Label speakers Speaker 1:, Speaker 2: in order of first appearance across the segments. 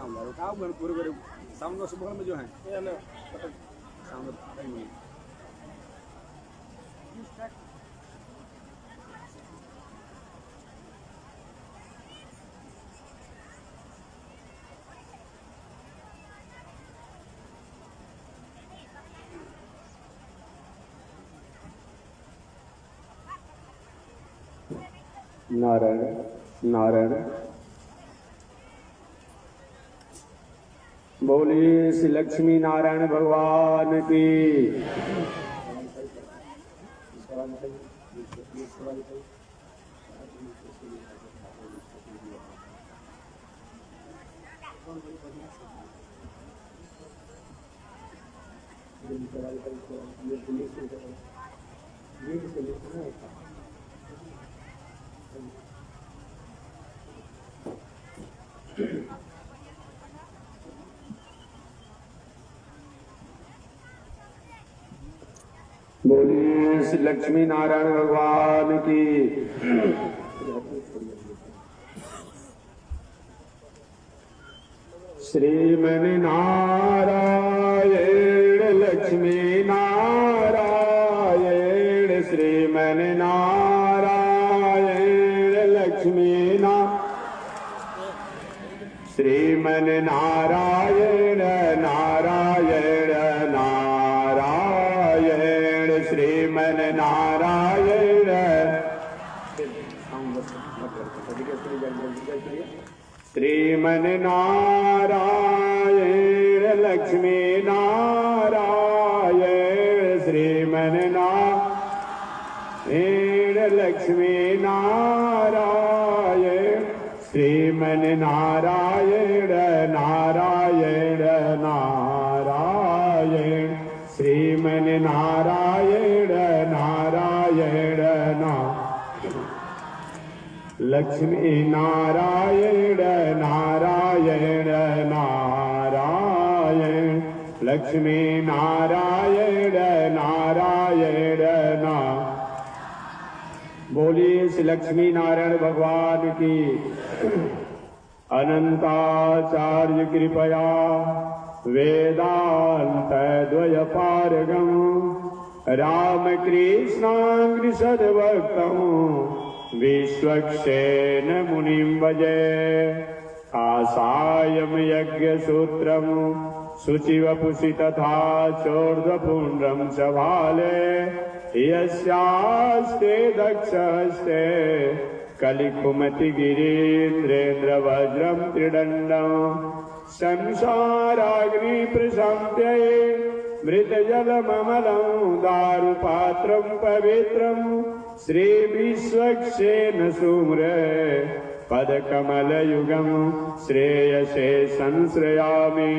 Speaker 1: Sound सुबह में जो है साउंड नहीं
Speaker 2: नारायण नारायण। बोलिए श्री लक्ष्मी नारायण भगवान की। बोलिए श्री लक्ष्मी नारायण भगवान की। श्रीमन नारायण लक्ष्मी नारायण। श्रीमन नारायण लक्ष्मी श्रीमन नारायण नारायण नारायण। श्रीमन नारायण श्रीमन नारायण लक्ष्मी नारायण। श्रीमन नारायण लक्ष्मी नारायण। श्रीमन नारायण नारायण नारायण। श्रीमन नारायण नारायण लक्ष्मी नारायण नारायण नारायण। लक्ष्मी नारायण नारायण बोलिए श्री लक्ष्मी नारायण भगवान की। अनंताचार्य कृपया वेदांत द्वयपारगम रामकृष्णांग्रि सद्भक्तम विश्वक्सेन मुनिं भजे। कासायम यज्ञ सूत्रम शुचिवपुषि तथा चोर्ध्वपुण्ड्रं च भाले। यस्यास्ते दक्षस्ते कलिकुमति गिरीन्द्रेन्द्र वज्रं त्रिदण्डं। संसाराग्नि प्रशान्त्यै मृतजलममलं दारुपात्रं पवित्रं। श्री विश्वक्सेन सुम्रे पदकमलयुगं श्रेयसे संश्रयामि।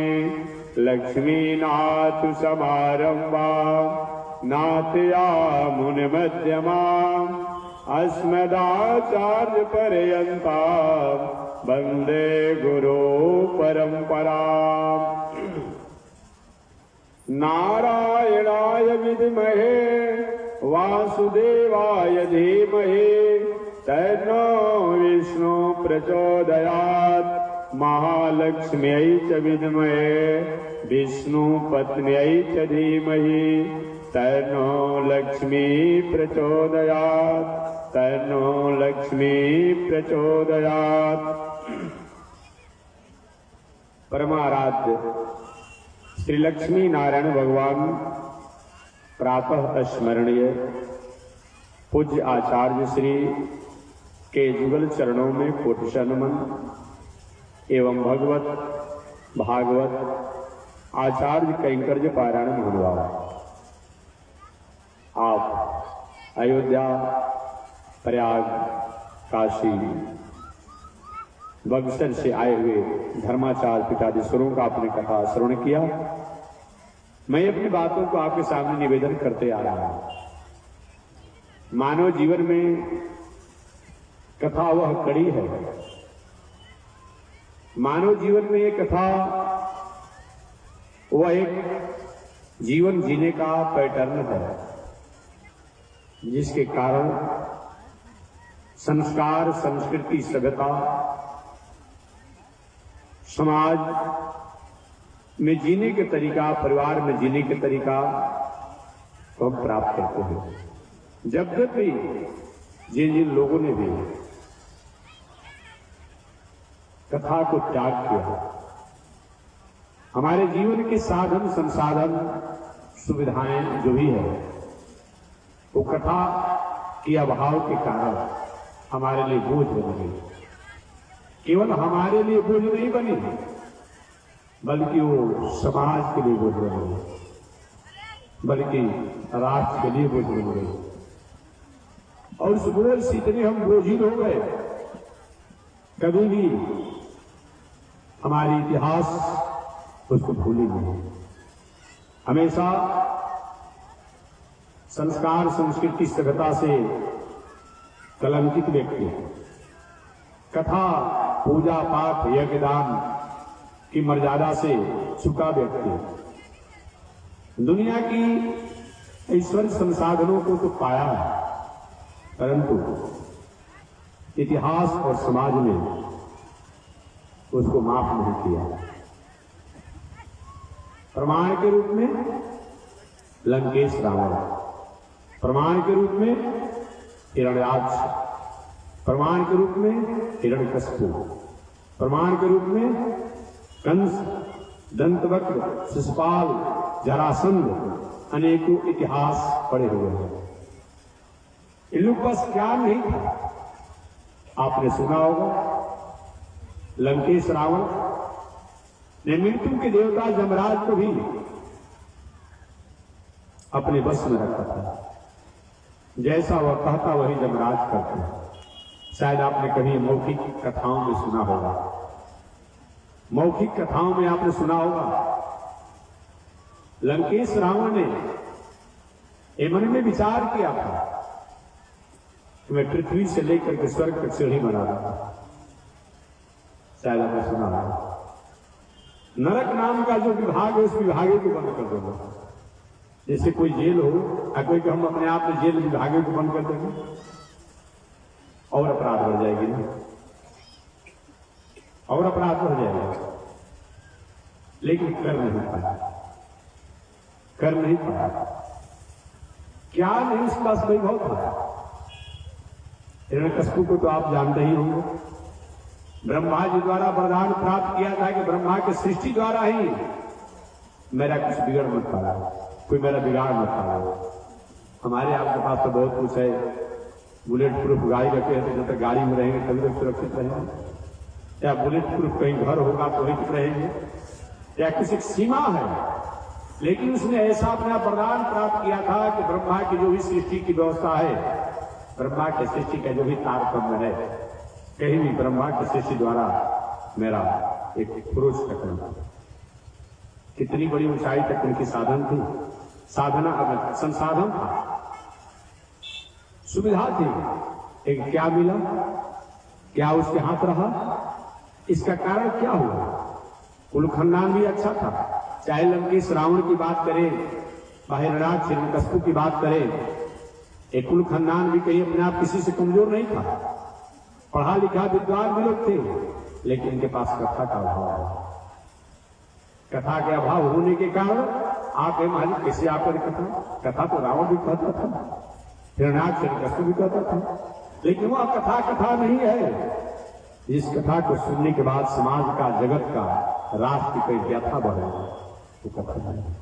Speaker 2: लक्ष्मीनाथ समारंभा नाथयामुनिमध्यमाम् अस्मदाचार्यपर्यन्तां वन्दे गुरो परम्पराम्। नारायणाय विद्महे वासुदेवाय धीमहि तन्नो विष्णु प्रचोदयात्। महालक्ष्म्यै च विद्महे विष्णुपत्न्यै च धीमहि तन्नो लक्ष्मी प्रचोदयात्। तन्नो लक्ष्मी प्रचोदयात्। परमाराध्य श्री लक्ष्मी नारायण भगवान प्रातः स्मरणीय पूज्य आचार्य श्री के जुगल चरणों में कोटिशः नमन एवं भगवत भागवत आचार्य कैंकर्य पारायण महानुभाव। आप अयोध्या प्रयाग काशी बक्सर से आए हुए धर्माचार्य पिताधीश्वरों का आपने कथा श्रवण किया। मैं अपनी बातों को आपके सामने निवेदन करते आ रहा हूं। मानव जीवन में कथा वह कड़ी है। मानव जीवन में ये कथा वह एक जीवन जीने का पैटर्न है जिसके कारण संस्कार, संस्कृति, सभ्यता समाज में जीने के तरीका, परिवार में जीने के तरीका को हम प्राप्त करते हैं। जब तक भी जिन जिन लोगों ने भी कथा को त्याग किया, हमारे जीवन के साधन संसाधन सुविधाएं जो भी है वो कथा के अभाव के कारण हमारे लिए बोझ बन गई। केवल हमारे लिए बोझ नहीं बनी, बल्कि वो समाज के लिए बोझ बन गई, बल्कि राष्ट्र के लिए बोझ बन गई। और उस बोझ से इतने हम बोझिल हो गए, कभी भी हमारी इतिहास उसको भूली नहीं। हमेशा संस्कार, संस्कृति, सभ्यता से कलंकित व्यक्ति, कथा, पूजा पाठ, यज्ञ दान की मर्यादा से चुका व्यक्ति, दुनिया की ईश्वर संसाधनों को तो पाया है, परंतु इतिहास और समाज ने उसको माफ नहीं किया। प्रमाण के रूप में लंकेश रावण, प्रमाण के रूप में हिरण्याक्ष, प्रमाण के रूप में हिरण्यकश्यप, प्रमाण के रूप में कंस, दंतवक्र, शिशुपाल, जरासंध, अनेकों इतिहास पड़े हुए हैं। इन लोग बस क्या नहीं था। आपने सुना होगा लंकेश रावण ने मृत्यु के देवता यमराज को भी अपने बस में रखा था। जैसा वह कहता वही यमराज करते। शायद आपने कभी मौखिक कथाओं में सुना होगा, मौखिक कथाओं में आपने सुना होगा लंकेश रावण ने ये मन में विचार किया था कि मैं पृथ्वी से लेकर के स्वर्ग तक सीढ़ी बना रहा। शायद आपने सुना होगा नरक नाम का जो विभाग है उस विभागे को बंद कर दूंगा। जैसे कोई जेल हो या कोई कि हम अपने आप में जेल विभागे को बंद कर देंगे और अपराध बढ़ जाएगी ना, और अपराध बढ़ जाएगा। लेकिन कर नहीं पाया, कर नहीं पाया। क्या नहीं उसके पास वैभव था। हिरण्यकश्यप को तो आप जानते ही होंगे, ब्रह्मा जी द्वारा वरदान प्राप्त किया था कि ब्रह्मा की सृष्टि द्वारा ही मेरा कुछ बिगड़ मत पाया, कोई मेरा बिगाड़ मत पाया। हमारे आपके पास तो बहुत कुछ है, बुलेट प्रूफ गाड़ी रखे हैं, जब तक गाड़ी में रहेंगे तभी तक सुरक्षित रहेंगे, या बुलेट प्रूफ कहीं घर होगा तो वहीं तक रहेंगे, या किसी सीमा है। लेकिन उसने ऐसा अपना वरदान प्राप्त किया था कि ब्रह्मा की जो भी सृष्टि की व्यवस्था है, ब्रह्मा की सृष्टि का जो भी तारतम्य है, कहीं भी ब्रह्मा की सृष्टि द्वारा मेरा एक पुरुष तक, कितनी बड़ी ऊंचाई तक उनकी साधन थी, साधना संसाधन था, सुविधा थी। एक क्या मिला, क्या उसके हाथ रहा, इसका कारण क्या हुआ? कुल खानदान भी अच्छा था, चाहे लंकेश रावण की बात करें, हिरण्याक्ष हिरण्यकश्यप की बात करें, एक कुल खानदान भी कहीं अपने आप किसी से कमजोर नहीं था, पढ़ा लिखा विद्वान भी लोग थे, लेकिन इनके पास कथा का अभाव है। कथा के अभाव होने के कारण आप मालिक कैसे आकर कथा तो रावण भी कहता था, हिरण्याक्ष हिरण्यकश्यप भी कहता था, लेकिन वह कथा कथा नहीं है। इस कथा को सुनने के बाद समाज का, जगत का, राष्ट्र की कोई व्यथा बढ़े, वो कथा नहीं,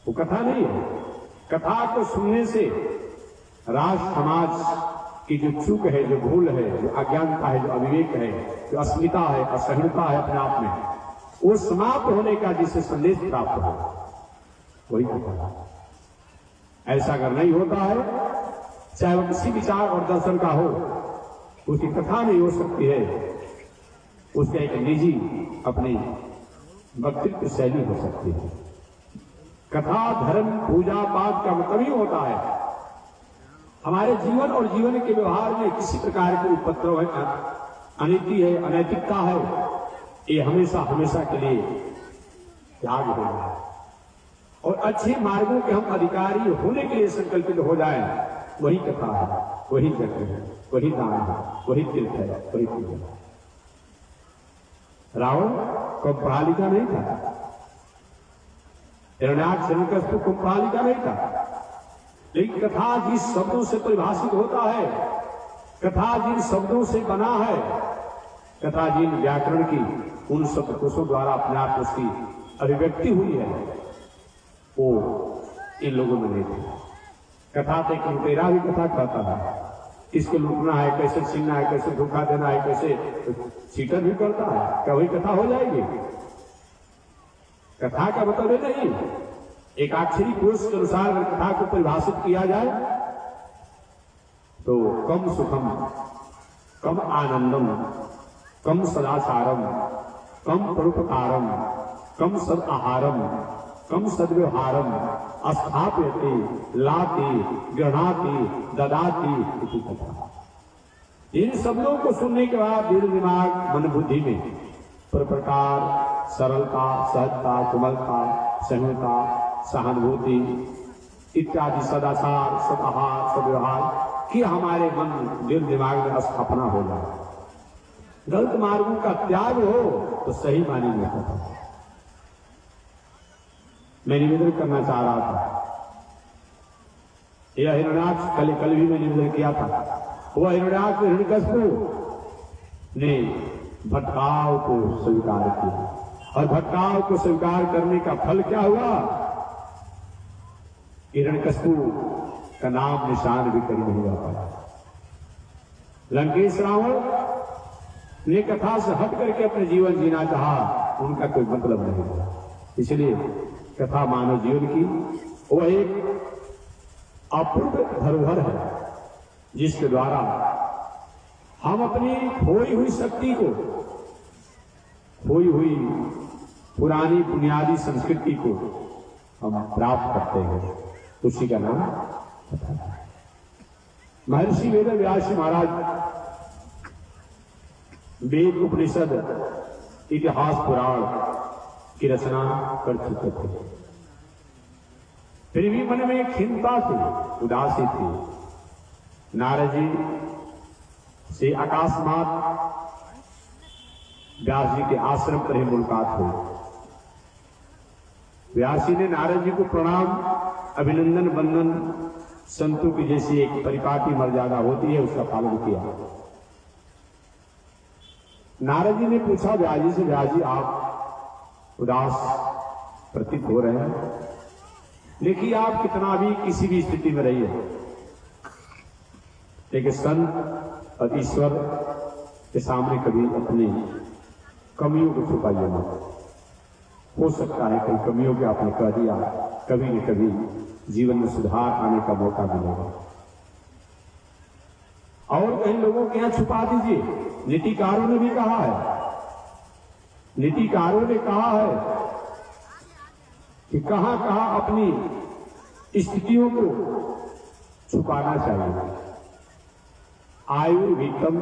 Speaker 2: वो कथा नहीं है। कथा को सुनने से राष्ट्र समाज की जो चूक है, जो भूल है, जो अज्ञानता है, जो अविवेक है, जो अस्मिता है, असहिष्णुता है अपने आप में, वो समाप्त होने का जिससे संदेश प्राप्त हो, वही कथा है। ऐसा अगर नहीं होता है, चाहे वो किसी विचार और दर्शन का हो, उसकी कथा नहीं हो सकती है, उसका एक निजी अपनी व्यक्तित्व शैली हो सकती है। कथा, धर्म, पूजा पाठ का मतलब ही होता है हमारे जीवन और जीवन के व्यवहार में किसी प्रकार के उपद्रव है, अनीति है, अनैतिकता है, ये हमेशा हमेशा के लिए त्याग होगा। और अच्छे मार्गों के हम अधिकारी होने के लिए संकल्पित हो जाए, वही कथा है, वही जग है, वही दान है, वही तीर्थ है, वही पूजा है। रावण को पढ़ा लिखा नहीं था, हिरण्याक्ष हिरण्यकश्यप को पढ़ा लिखा नहीं था, लेकिन कथा जिस शब्दों से परिभाषित होता है, कथा जिन शब्दों से बना है, कथा जिन व्याकरण की उन शब्दकोशों द्वारा अपने आप उसकी अभिव्यक्ति हुई है, वो इन लोगों में नहीं थी। कथा तो एक लुटेरा भी कथा कहता था, किसको लूटना है, कैसे छीनना है, कैसे धोखा देना है, कैसे चीटर भी करता है। क्या वही कथा हो जाएगी? कथा का मतलब है नहीं। एक अक्षरी कोश के अनुसार अगर कथा को परिभाषित किया जाए तो कम सुखम, कम आनंदम, कम सदाचारम, कम परोपकारम, कम सद आहारम, कम सद्व्यवहारम, स्थाप्यते, लाते, गृहाते, ददाते इति कथा। इन शब्दों को सुनने के बाद दिल दिमाग मन बुद्धि में प्रकार सरलता, सहजता, कोमलता, संहिता, सहानुभूति इत्यादि सदाचार, सदाहार, सद्व्यवहार की हमारे मन दिल दिमाग में स्थापना हो जाए। गलत मार्गों का त्याग हो तो सही मानी में कथा। मैं निवेदन करना चाह रहा था, यह हिरण्याक्ष कल भी मैं निवेदन किया था, वह हिरण्याक्ष हिरण्यकश्यप ने भटकाव को स्वीकार किया, और भटकाव को स्वीकार करने का फल क्या हुआ? हिरण्यकश्यप का नाम निशान भी कहीं नहीं रह पाया। लंकेश रावण ने कथा से हट करके अपने जीवन जीना चाहा, उनका कोई मतलब नहीं हुआ। इसलिए कथा मानव जीवन की वह एक अपूर्व धरोहर है, जिसके द्वारा हम अपनी खोई हुई शक्ति को, खोई हुई पुरानी बुनियादी संस्कृति को हम प्राप्त करते हैं। उसी का नाम कथा है। महर्षि वेद व्यास महाराज वेद, उपनिषद, इतिहास, पुराण की रचना कर चुके थे, फिर भी मन में खिन्नता थी, उदासी थी। नारद जी से अकस्मात व्यास जी के आश्रम पर ही मुलाकात हुई। व्यास जी ने नारद जी को प्रणाम, अभिनंदन, वंदन, संतों की जैसी एक परिपाटी मर्यादा होती है उसका पालन किया। नारद जी ने पूछा व्यास जी से, व्यास जी आप उदास प्रतीत हो रहे हैं, देखिए आप कितना भी किसी भी स्थिति में रहिए, लेकिन संत और ईश्वर के सामने कभी अपनी कमियों को छुपाइए मत। हो सकता है कई कमियों के आपने कह दिया, कभी न कभी जीवन में सुधार आने का मौका मिलेगा। और कई लोगों के यहां छुपा दीजिए। नीतिकारों ने भी कहा है, नीतिकारों ने कहा है कि कहां कहां अपनी स्थितियों को छुपाना चाहिए। आयुर्वीतम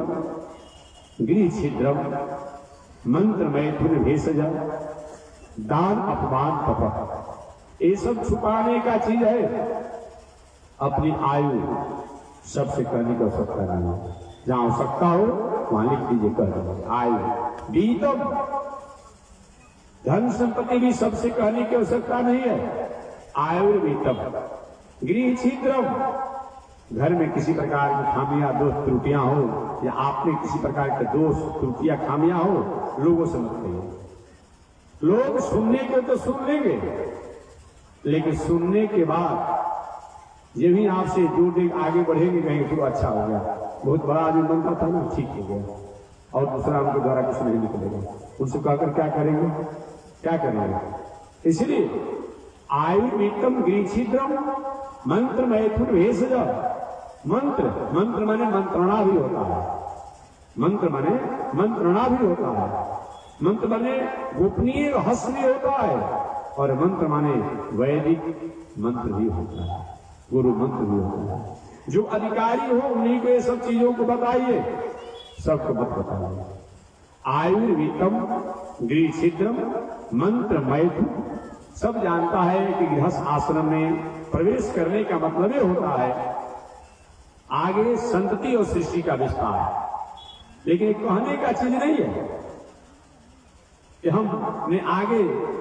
Speaker 2: गृह छिद्रम मंत्र मैथुन भेषज दान अपमान तप, ये सब छुपाने का चीज है। अपनी आयु सबसे कहने की आवश्यकता नहीं है, जहां आवश्यकता हो वहां लिख दीजिए, कह दीजिए आयु वीतम। धन संपत्ति भी सबसे कहने की आवश्यकता नहीं है। आयुर्वीतम गृह छिद्रम, घर में किसी प्रकार की खामियां, दोष, त्रुटियां हो, या आपने किसी प्रकार के दोष, त्रुटियां, खामियां हो, लोगों से मत कहिए। लोग सुनने को तो सुन लेंगे, लेकिन सुनने के बाद ये भी आपसे दो दिन आगे बढ़ेंगे, कहेंगे तो अच्छा हो गया, बहुत बड़ा आदमी बनता था ना, ठीक हो गया, और दूसरा उनके द्वारा कुछ नहीं निकलेगा। उनसे कहकर क्या करेंगे, क्या करेंगे? इसलिए आयुर्वीतम गृह छिद्रम मंत्र मैथुन भेषज। मंत्र, मंत्र माने मंत्रणा भी होता है, मंत्र माने मंत्रणा भी होता है, मंत्र माने गोपनीय रहस्य भी होता है, और मंत्र माने वैदिक मंत्र भी होता है, गुरु मंत्र भी होता है। जो अधिकारी हो उन्हीं को ये सब चीजों को बताइए, सबको मत बताइए। आयुर्वीतम गृह छिद्रम मंत्र मैथुन, सब जानता है कि गृहस्थ आश्रम में प्रवेश करने का मतलब ये होता है आगे संतति और सृष्टि का विस्तार, लेकिन कहने का चीज नहीं है। कि हमने आगे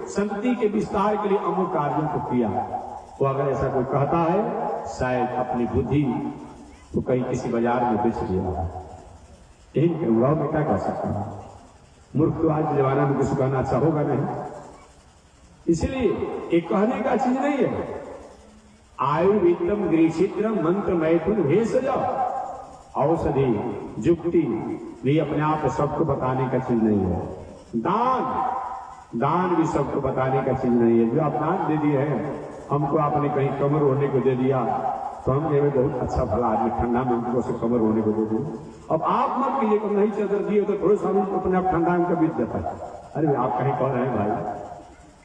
Speaker 2: संतति के विस्तार के लिए अमुक कार्यों को किया। वो अगर ऐसा कोई कहता है, शायद अपनी बुद्धि तो कहीं किसी बाजार में बेच दिया। यही कहूंगा, मैं क्या कह सकता हूं। मूर्ख तो आज के जमाना में कुछ कहना अच्छा होगा नहीं, इसलिए एक कहने का चीज नहीं है। आयुर्वेदम गृहचित्रम मंत्र मैथुन भेषज औषधि जुक्ति भी अपने आप सबको बताने का चीज नहीं है। दान भी सबको बताने का चीज नहीं है। जो आप दान दे दिए हैं, हमको आपने कहीं कमर होने को दे दिया तो हम कहे बहुत अच्छा भला आदमी, ठंडा में उनको से कमर होने को दे दिया। अब आप मत कीजिए कि नहीं चादर दिए तो थोड़े सा अपने आप ठंडा में बीत जाता है। अरे आप कहीं कह रहे हैं भाई,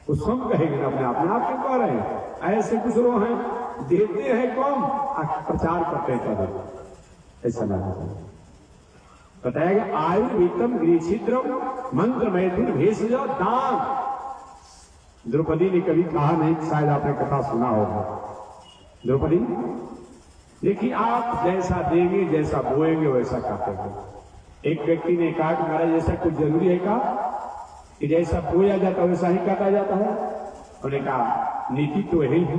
Speaker 2: वो सब कहेंगे ना अपने आप में, आप क्यों कह रहे हैं? ऐसे कुछ लोग हैं देते हैं कम, प्रचार करते हैं, ऐसा नहीं बताया गया। आयुर्वेदम गृहचित्रम मंत्र मैथुन भेषज दान। द्रौपदी ने कभी कहा नहीं, शायद आपने कथा सुना होगा। द्रौपदी, देखिए आप जैसा देंगे, जैसा बोएंगे वैसा काटेंगे। एक व्यक्ति ने कहा कि महाराज ऐसा कुछ जरूरी है का कि जैसा बोया जाता है वैसा ही काटा जाता है? उन्होंने कहा नीति तो यही है,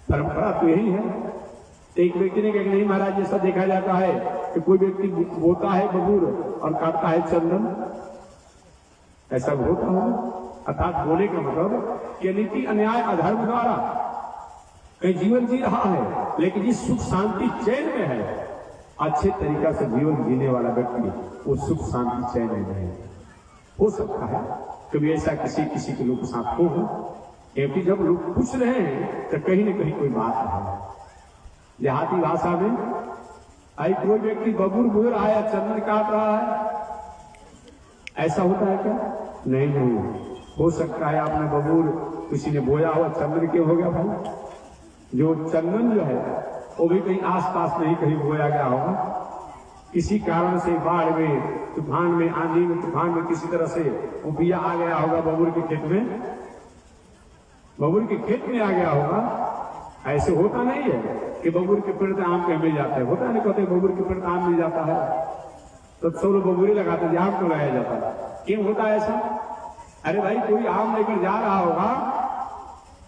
Speaker 2: परंपरा तो यही है। एक व्यक्ति ने कहा नहीं महाराज, जैसा देखा जाता है कि कोई व्यक्ति बोता है बबूर और काटता है चंदन, ऐसा होता होगा। अर्थात बोले का मतलब कि नीति अन्याय अधर्म द्वारा कहीं जीवन जी रहा है, लेकिन जिस सुख शांति चैन में है, अच्छे तरीका से जीवन जीने वाला व्यक्ति वो सुख शांति चैन में है। हो सकता है कभी ऐसा किसी के लोग के साथ हो, क्योंकि जब लोग खुश रहे हैं तो कहीं न कहीं कोई बात है। देहाती भाषा में आई कोई व्यक्ति बबूर बो रहा है, चंदन काट रहा है, ऐसा होता है क्या? नहीं, हो सकता है आपने बबूर किसी ने बोया हुआ चंदन क्यों हो गया भाई? जो चंदन जो है वो भी कहीं आसपास नहीं कहीं बोया गया होगा, किसी कारण से बाढ़ में, तूफान में, आंधी में, तूफान में किसी तरह से वो बिया आ गया होगा बबूर के खेत में, बबूर के खेत में आ गया होगा। ऐसे होता नहीं है कि बबूर के पेड़ आम कहीं मिल जाता है, होता नहीं कहते बबूर के पेड़ आम मिल जाता है तो सब लोग बबूरी लगाते हैं, आम क्यों लगाया जाता है? क्यों होता है ऐसा? अरे भाई कोई आम लेकर जा रहा होगा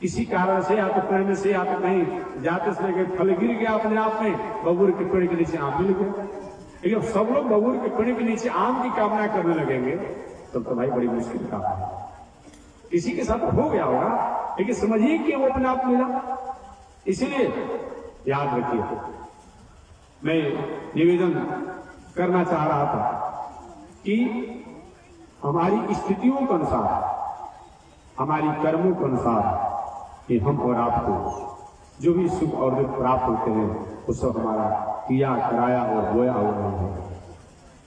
Speaker 2: किसी कारण से, या तो पेड़ में से या तो कहीं जाते समय फल गिर गया अपने आप में, बबूर के पेड़ के नीचे आम मिल गया। लेकिन सब लोग बबूर के पेड़ के नीचे आम की कामना करने लगेंगे तो भाई बड़ी मुश्किल काम है। किसी के साथ हो गया होगा, लेकिन समझिए कि वो अपने आप मिला। इसीलिए याद रखिए, मैं निवेदन करना चाह रहा था कि हमारी स्थितियों के अनुसार, हमारी कर्मों के अनुसार कि हम और आपको जो भी सुख और दुख प्राप्त होते हैं वो सब हमारा किया कराया और बोया हुआ है।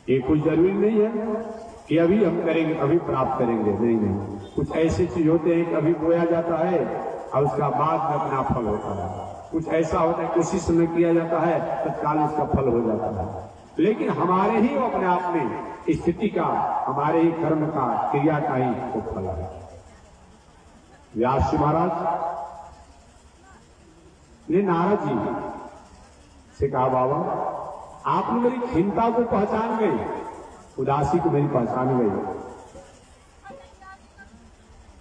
Speaker 2: ये कुछ जरूरी नहीं है कि अभी हम करेंगे अभी प्राप्त करेंगे, नहीं। कुछ ऐसे चीज होते हैं कि अभी बोया जाता है और उसका बाद में अपना फल होता है। कुछ ऐसा होता है कोशिश में किया जाता है तत्काल उसका फल हो जाता है। लेकिन हमारे ही अपने आप में स्थिति का, हमारे ही कर्म का, क्रिया का ही वो फल है। व्यास जी महाराज ने नारद जी से कहा, बाबा आपने मेरी खिन्नता को पहचान गई, उदासी को मेरी पहचान गई।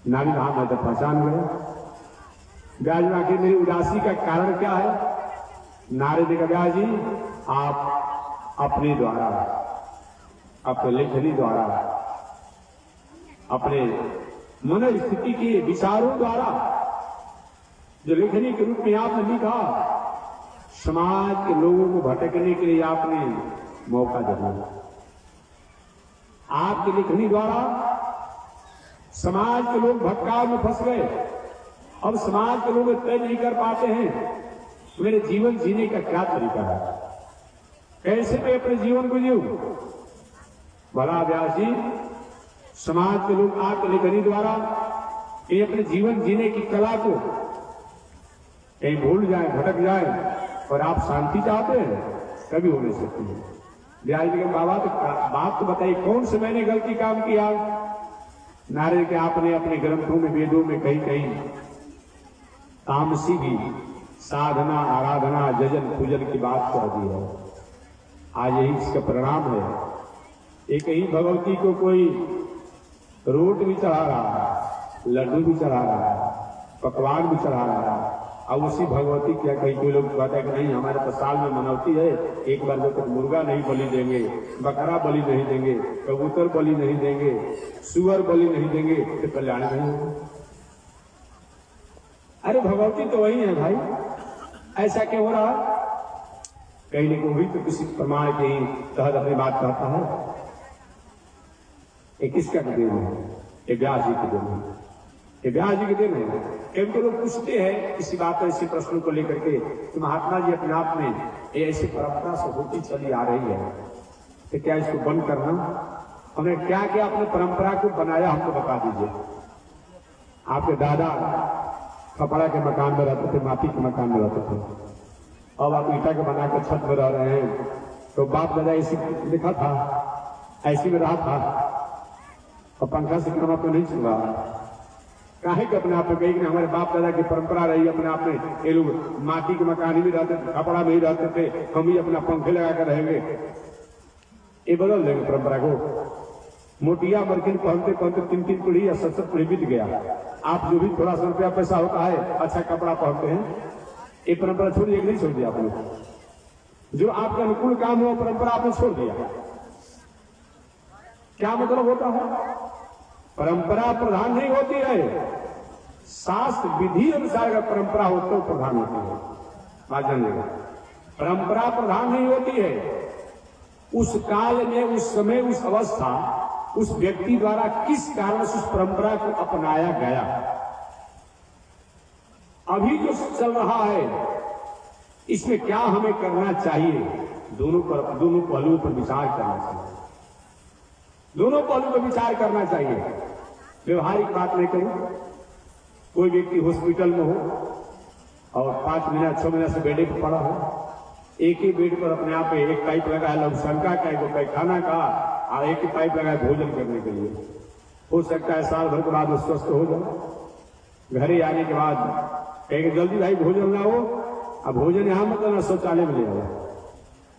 Speaker 2: नारद हाँ मैं तो पहचान गया। व्यास आखिर मेरी उदासी का कारण क्या है? नारद जी का, व्यास जी आप अपने द्वारा, अपने लेखनी द्वारा, अपने मन स्थिति के विचारों द्वारा जो लेखनी के रूप में आपने लिखा, समाज के लोगों को भटकने के लिए आपने मौका दिया। आपकी लेखनी द्वारा समाज के लोग भटकाव में फंस गए। अब समाज के लोग तय नहीं कर पाते हैं मेरे जीवन जीने का क्या तरीका है, कैसे मैं अपने जीवन को जीऊं। भला व्यास जी, समाज के लोग आपकी लेखनी द्वारा ये अपने जीवन जीने की कला को कहीं भूल जाए, भटक जाए और आप शांति चाहते हैं, कभी हो नहीं सकती है। व्यास जी के बाबा तो बात तो बताइए, कौन से मैंने गलती काम किया? नारद के आपने अपने ग्रंथों में, वेदों में कहीं कहीं तामसी की साधना, आराधना, जजन पूजन की बात कर दी है। आज यही इसका परिणाम है। एक ही भगवती को कोई रोट भी चढ़ा रहा है, लड्डू भी चढ़ा रहा है, पकवान भी चढ़ा रहा है। अब उसी भगवती क्या कहीं कोई लोग कहते हैं कि नहीं हमारे तो साल में मनौती है, एक बार जब तक मुर्गा नहीं बलि देंगे, बकरा बलि नहीं देंगे, कबूतर बलि नहीं देंगे, सुअर बलि नहीं देंगे तो कल्याण नहीं होगा। अरे भगवती तो वही है भाई, ऐसा क्यों हो रहा? कहीं ना कहीं तो किसी प्रमाण के ही तहत अपनी बात कहता है। ये किसका दिन है? ये व्यास जी के दिन है, ये व्यास जी के दिन है। क्योंकि लोग पूछते हैं किसी बात ऐसे प्रश्नों को लेकर के कि महात्मा जी अपने आप में ये ऐसी परंपरा से होती चली आ रही है, तो क्या इसको बंद करना? हमने क्या क्या अपने परंपरा को बनाया हमको बता दीजिए। आपके दादा कपड़ा के मकान में रहते थे, माटी के मकान में रहते थे, अब आप ईटा के बनाकर छत में रह रहे हैं, तो बाप दादा ऐसी लिखा था, ऐसी में रहा था, और पंखा से कम आपको नहीं चल रहा। काहे के अपने आप में कही कि हमारे बाप दादा की परंपरा रही, अपने आप में ये लोग माटी के मकान में रहते थे, कपड़ा में ही रहते थे, हम ही अपना पंखे लगाकर रहेंगे। ये बदल देंगे परंपरा को। मोटिया बर्किन पहनते पहनते 3-3 पीढ़ी या 7-7 पीढ़ी बीत गया। आप जो भी थोड़ा सा रुपया पैसा होता है अच्छा कपड़ा पहनते हैं, ये परंपरा छोड़िए, नहीं छोड़ दिया आपने। जो आपके अनुकूल काम हो परंपरा आपने छोड़ दिया। क्या मतलब होता है? परंपरा प्रधान नहीं होती है, शास्त्र विधि अनुसार अगर परंपरा हो तो प्रधान होती है। बात जानिएगा, परंपरा प्रधान नहीं होती है। उस काल में, उस समय, उस अवस्था, उस व्यक्ति द्वारा किस कारण से उस परंपरा को अपनाया गया। अभी जो चल रहा है इसमें क्या हमें करना चाहिए, दोनों पहलुओं पर विचार करना चाहिए। दोनों पहलू पर विचार करना चाहिए। व्यवहारिक बात नहीं करूं, कोई व्यक्ति हॉस्पिटल में हो और 5 महीना 6 महीना से बेड पर पड़ा हो, एक ही बेड पर अपने आप एक पाइप लगा है लघुशंका का, एक पैखाना का, और एक ही पाइप लगा है भोजन करने के लिए। हो सकता है साल भर के बाद वो स्वस्थ हो जाए। घरे आने के बाद कहेंगे जल्दी भाई भोजन लाओ, अब भोजन यहां मतलब ना शौचालय में ले आओ।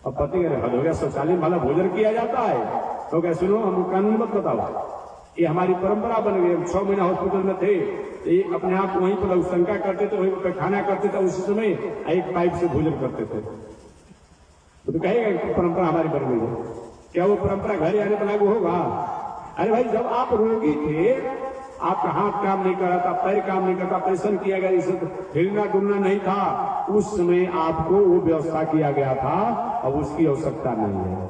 Speaker 2: अब पति कह रहे हद हो गया, शौचालय वाला भोजन किया जाता है? तो क्या सुनो, हम कानून मत बताओ, ये हमारी परंपरा बन गई। हम 6 महीना हॉस्पिटल में थे, ये अपने आप वहीं पर लघुशंका करते थे, वहीं पर खाना करते थे, उसी समय एक पाइप से भोजन करते थे। तो कहेगा परंपरा हमारी बन गई है। क्या वो परंपरा घर आने पर लागू होगा? अरे भाई, जब आप रोगी थे, आपका हाथ काम नहीं कर रहा था, पैर काम नहीं करता, ऑपरेशन किया गया, इसे हिलना डुलना नहीं था, उस समय आपको वो व्यवस्था किया गया था। अब उसकी आवश्यकता नहीं है,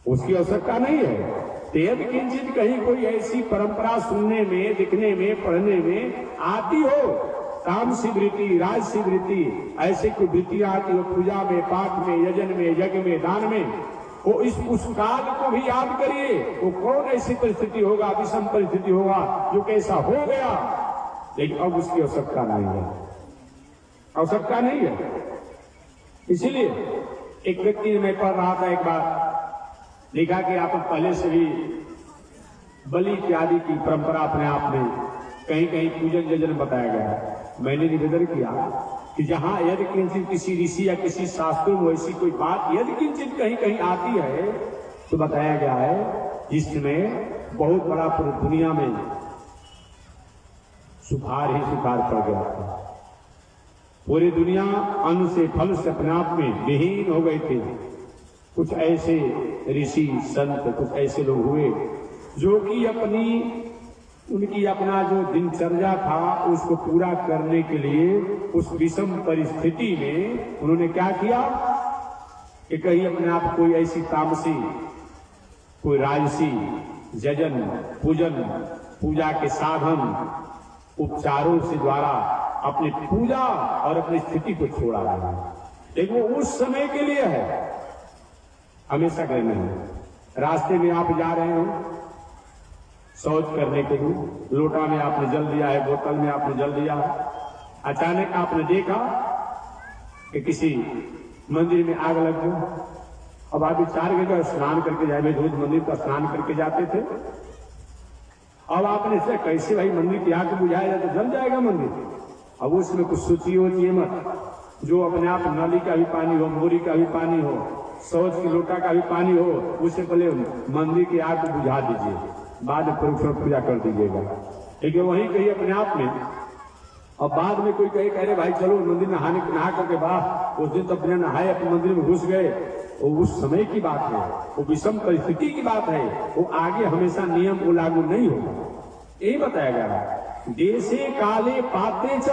Speaker 2: उसकी आवश्यकता नहीं है। तेज किंचित कहीं कोई ऐसी परंपरा सुनने में, दिखने में, पढ़ने में आती हो, तामसी वृत्ति, राजसी वृत्ति, ऐसे कोई वृत्तियां आती हो पूजा में, पाठ में, यजन में, यज्ञ में, दान में, वो उस काल को भी याद करिए। वो कौन ऐसी परिस्थिति होगा, विषम परिस्थिति होगा जो कैसा हो गया, लेकिन अब उसकी आवश्यकता नहीं है, आवश्यकता नहीं है। इसीलिए एक व्यक्ति ने, मैं पढ़ रहा था एक बार, लिखा कि आप पहले से भी बलि इत्यादि की परंपरा अपने आप में कहीं कहीं पूजन यजन बताया गया है। मैंने निवेदन किया कि जहां यदि किंचित किसी ऋषि या किसी शास्त्रों में ऐसी कोई बात यदि किंचित कहीं कहीं आती है तो बताया गया है जिसमें बहुत बड़ा पूरी दुनिया में सुखार ही सुखार पड़ गया था। पूरी दुनिया अन्न से, फल से अपने आप में विहीन हो गई थी। कुछ ऐसे ऋषि संत, कुछ ऐसे लोग हुए जो कि उनकी अपना जो दिनचर्या था उसको पूरा करने के लिए उस विषम परिस्थिति में उन्होंने क्या किया कि कहीं अपने आप कोई ऐसी तामसी, कोई राजसी यजन, पूजन, पूजा के साधन, उपचारों से द्वारा अपनी पूजा और अपनी स्थिति को छोड़ा है। लेकिन वो उस समय के लिए है, हमेशा के नहीं। रास्ते में आप जा रहे हो शौच करने के लिए, लोटा में आपने जल दिया है, बोतल में आपने जल दिया है, अचानक आपने देखा कि किसी मंदिर में आग लग गई। अब आप 4 घंटे स्नान करके जाए, रोज मंदिर का स्नान करके जाते थे। अब आपने से कैसे भाई मंदिर की आग बुझाया जाए तो जल जाएगा मंदिर। अब उसमें कुछ सोचिए मत, जो अपने आप नाली का भी पानी हो, मोरी का भी पानी हो, शौच की लोटा का भी पानी हो, उससे पहले मंदिर की आग बुझा दीजिए। बाद में पुरुषों पूजा कर दीजिएगा। लेकिन वहीं कहीं अपने आप में और बाद में कोई कहे अरे भाई चलो मंदिर नहा करके बाद उस दिन तो बिना नहाए अपने मंदिर में घुस गए, वो उस समय की बात है, वो विषम परिस्थिति की बात है, वो आगे हमेशा नियम वो लागू नहीं होगा। यही बताया गया देशे काले पात्रे च,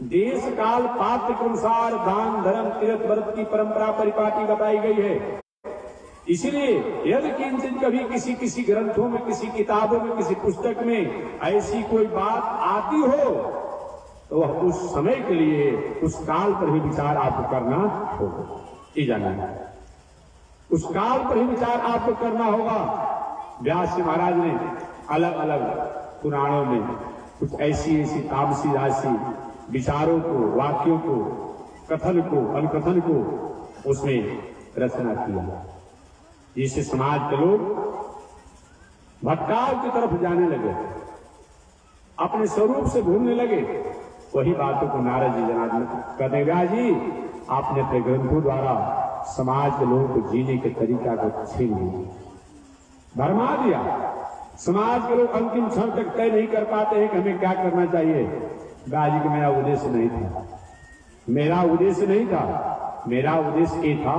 Speaker 2: देश काल पात्र के अनुसार दान धर्म तीर्थ व्रत की परंपरा परिपाटी बताई गई है। इसलिए यदि किंचित कभी किसी ग्रंथों में, किसी किताबों में, किसी पुस्तक में ऐसी कोई बात आती हो तो वह उस समय के लिए उस काल पर ही विचार आपको करना होगा। ये जानना उस काल पर ही विचार आपको करना होगा। व्यास जी महाराज ने अलग अलग पुराणों में कुछ ऐसी तामसी राशि विचारों को, वाक्यों को, कथन को, अनुकथन को उसमें रचना किया, जिससे समाज के लोग भटकाव की तरफ जाने लगे, अपने स्वरूप से भूलने लगे। वही बातों को नारद जी जनार्दन कहते व्यास जी आपने अपने ग्रंथों द्वारा समाज के लोगों को जीने के तरीका को छीन लिया, भरमा दिया। समाज के लोग अंतिम क्षण तक तय नहीं कर पाते हैं कि हमें क्या करना चाहिए। व्यास जी का मेरा उद्देश्य नहीं था, मेरा उद्देश्य नहीं था, मेरा उद्देश्य ये था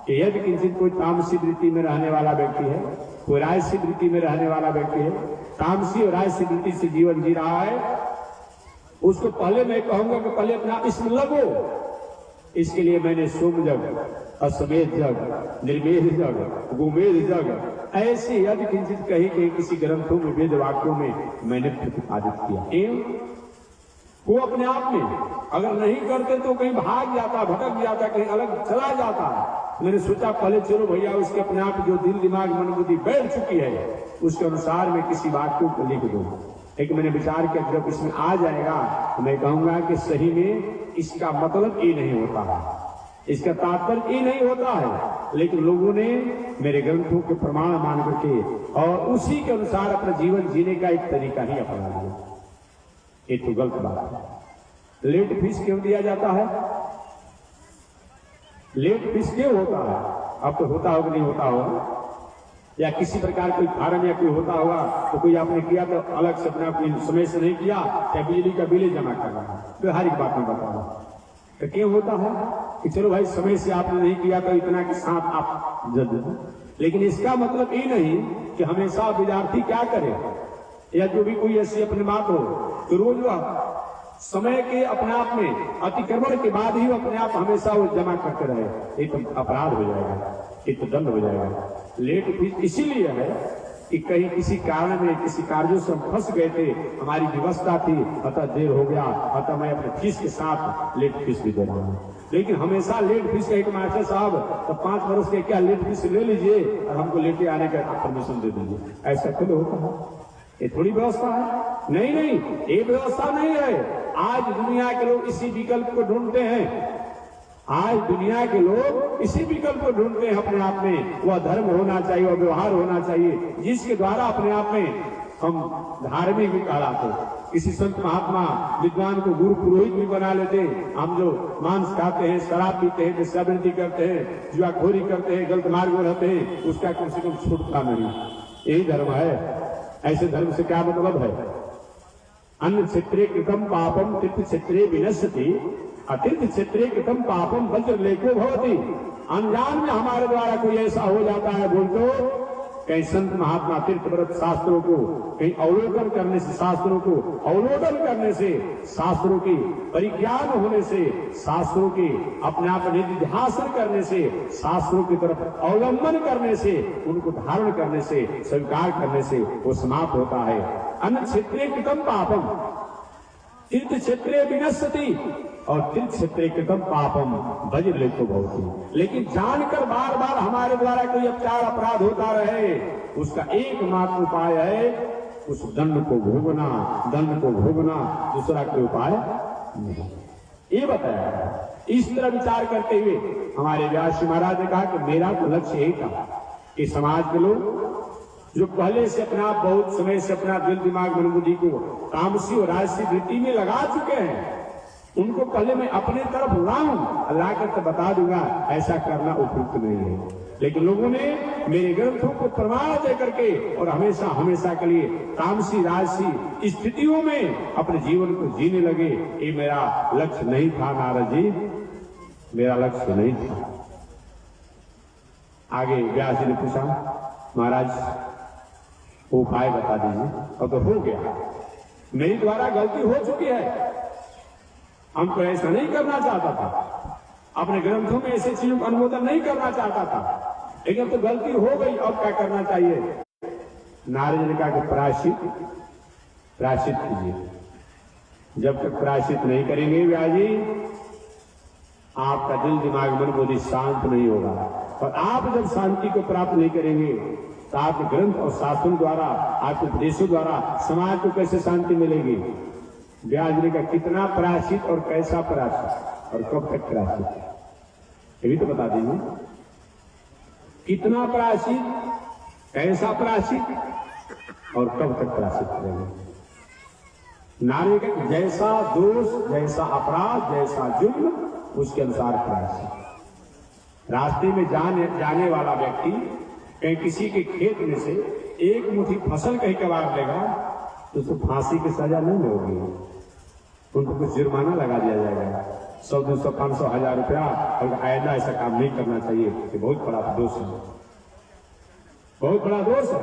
Speaker 2: कि यदि किंचित कोई तामसी वृत्ति में रहने वाला व्यक्ति है, कोई राजसी वृत्ति में रहने वाला व्यक्ति है, तामसी और राजसी वृत्ति से जीवन जी रहा है, उसको पहले मैं कहूंगा कि पहले अपना इसमें लगो। इसके लिए मैंने सोम जग, अश्वमेध जग, निर्मेध जग, गोमेध जग ऐसे यदि किंचित कहीं कहीं किसी ग्रंथों में, वेद वाक्यों में मैंने प्रतिपादित किया। वो अपने आप में अगर नहीं करते तो कहीं भाग जाता, भटक जाता, कहीं अलग चला जाता। मैंने सोचा पहले चलो भैया उसके अपने आप जो दिल दिमाग मन बुद्धि बैठ चुकी है उसके अनुसार मैं किसी वाक्यों को लिख दूं। लेकिन मैंने विचार किया जब इसमें आ जाएगा तो मैं कहूंगा कि सही में इसका मतलब ये नहीं होता है, इसका तात्पर्य ये नहीं होता है। लेकिन लोगों ने मेरे ग्रंथों के प्रमाण मान करके और उसी के अनुसार अपना जीवन जीने का एक तरीका ही अपना लिया। ये तो गलत बात है। लेट फीस क्यों दिया जाता है? लेट फीस क्यों होता है? अब तो होता होगा नहीं होता होगा, या किसी प्रकार कोई कारण या कोई होता होगा तो कोई आपने किया तो अलग से अपना कोई समय से नहीं किया, या बिजली का बिल जमा करना है, व्यवहारिक बात में बताना तो क्यों होता है कि चलो भाई समय से आपने नहीं किया तो इतना के साथ आप जल्द। लेकिन इसका मतलब ये नहीं कि हमेशा विद्यार्थी क्या करे या जो भी कोई ऐसी अपनी बात हो तो रोज वह समय के अपने आप में अतिक्रमण के बाद ही वो अपने आप हमेशा वो जमा करते रहे, ये तो अपराध हो जाएगा, ये तो दंड हो जाएगा। लेट फीस इसीलिए है कि कहीं किसी कारण में किसी कार्यों से हम फंस गए थे, हमारी व्यवस्था थी, अतः देर हो गया, अतः मैं अपने फीस के साथ लेट फीस भी दे रहा हूँ। लेकिन हमेशा लेट फीस का एक मास्टर साहब तो 5 वर्ष के क्या लेट फीस ले लीजिए और हमको लेटे आने का परमिशन दे दीजिए, ऐसा क्यों होता है? ये थोड़ी व्यवस्था है? नहीं नहीं, ये व्यवस्था नहीं है। आज दुनिया के लोग इसी विकल्प को ढूंढते हैं, आज दुनिया के लोग इसी विकल्प को ढूंढते हैं अपने आप में। वह धर्म होना चाहिए, वह व्यवहार होना चाहिए जिसके द्वारा अपने आप में हम धार्मिक भी कहलाते। किसी संत महात्मा विद्वान को गुरु पुरोहित भी बना लेते। हम जो मांस खाते हैं, शराब पीते हैं, वेश्यावृत्ति करते हैं, जुआखोरी करते हैं, गलत मार्ग में रहते हैं, उसका कम से कम छूटता नहीं। यही धर्म है। ऐसे धर्म से क्या मतलब है? अन्य क्षेत्रे कृतम पापम तीर्थ क्षेत्रे विनश्यति, अतीर्थ क्षेत्रे कृतम पापम वज्र लेको भवति। अनजान में हमारे द्वारा कोई ऐसा हो जाता है बोल तो कहीं संत महात्मा तीर्थ व्रत शास्त्रों को कहीं अवलोकन करने से, शास्त्रों को अवलोकन करने से, शास्त्रों की परिज्ञान होने से, शास्त्रों की अपने आप निधिध्यासन करने से, शास्त्रों की तरफ अवलंबन करने से, उनको धारण करने से, स्वीकार करने से वो समाप्त होता है। अन्य क्षेत्रे कृतम पापम तीर्थ क्षेत्रे विनश्यति, और तीर्थ क्षेत्रे कृतम पापम वज्र लेको भवति। लेकिन जानकर बार बार हमारे द्वारा कोई अत्याचार अपराध होता रहे, उसका एकमात्र उपाय है उस दंड को भोगना, दंड को भोगना, दूसरा कोई उपाय नहीं। ये बताया। इस तरह विचार करते हुए हमारे व्यास जी महाराज ने कहा कि मेरा तो लक्ष्य यही था कि समाज के लोग जो पहले से अपना बहुत समय से अपना दिल दिमाग मन बुद्धि को तामसी और राजसी वृत्ति में लगा चुके हैं, उनको पहले मैं अपने तरफ लाऊं, ला कर बता दूंगा ऐसा करना उपयुक्त नहीं है। लेकिन लोगों ने मेरे ग्रंथों को प्रमाण दे करके और हमेशा हमेशा के लिए तामसी राजसी स्थितियों में अपने जीवन को जीने लगे। ये मेरा लक्ष्य नहीं था नारद जी, मेरा लक्ष्य नहीं था। आगे व्यास जी ने पूछा, महाराज वो उपाय बता दीजिए। और तो हो गया, मेरी द्वारा गलती हो चुकी है, हमको ऐसा नहीं करना चाहता था, अपने ग्रंथों में ऐसे चीजों का अनुमोदन नहीं करना चाहता था, लेकिन तो गलती हो गई, अब क्या करना चाहिए? नारद ने कहा कि प्रायश्चित कीजिए। जब तक प्रायश्चित नहीं करेंगे व्यास जी, आपका दिल दिमाग मन बुद्धि शांत नहीं होगा। और आप जब शांति को प्राप्त नहीं करेंगे तो आपके ग्रंथ और शासन द्वारा, आपके उपदेशों द्वारा समाज को कैसे शांति मिलेगी? व्यास जी ने कहा कितना प्रायश्चित और कैसा प्रायश्चित और कब तक प्रायश्चित, ये भी तो बता दीजिए। कितना प्रायश्चित, कैसा प्रायश्चित और कब तक प्रायश्चित करेंगे? नारी का जैसा दोष, जैसा अपराध, जैसा जुर्म, उसके अनुसार प्रायश्चित। रास्ते में जाने वाला व्यक्ति कहीं किसी के खेत में से एक मुट्ठी फसल कहीं कबाड़ लेगा तो उसको फांसी की सजा नहीं होगी, उनको कुछ जुर्माना लगा दिया जाएगा, 100, 200, 500, 1000 रुपया। और आइंदा ऐसा काम नहीं करना चाहिए, ये बहुत बड़ा दोष है, बहुत बड़ा दोष है।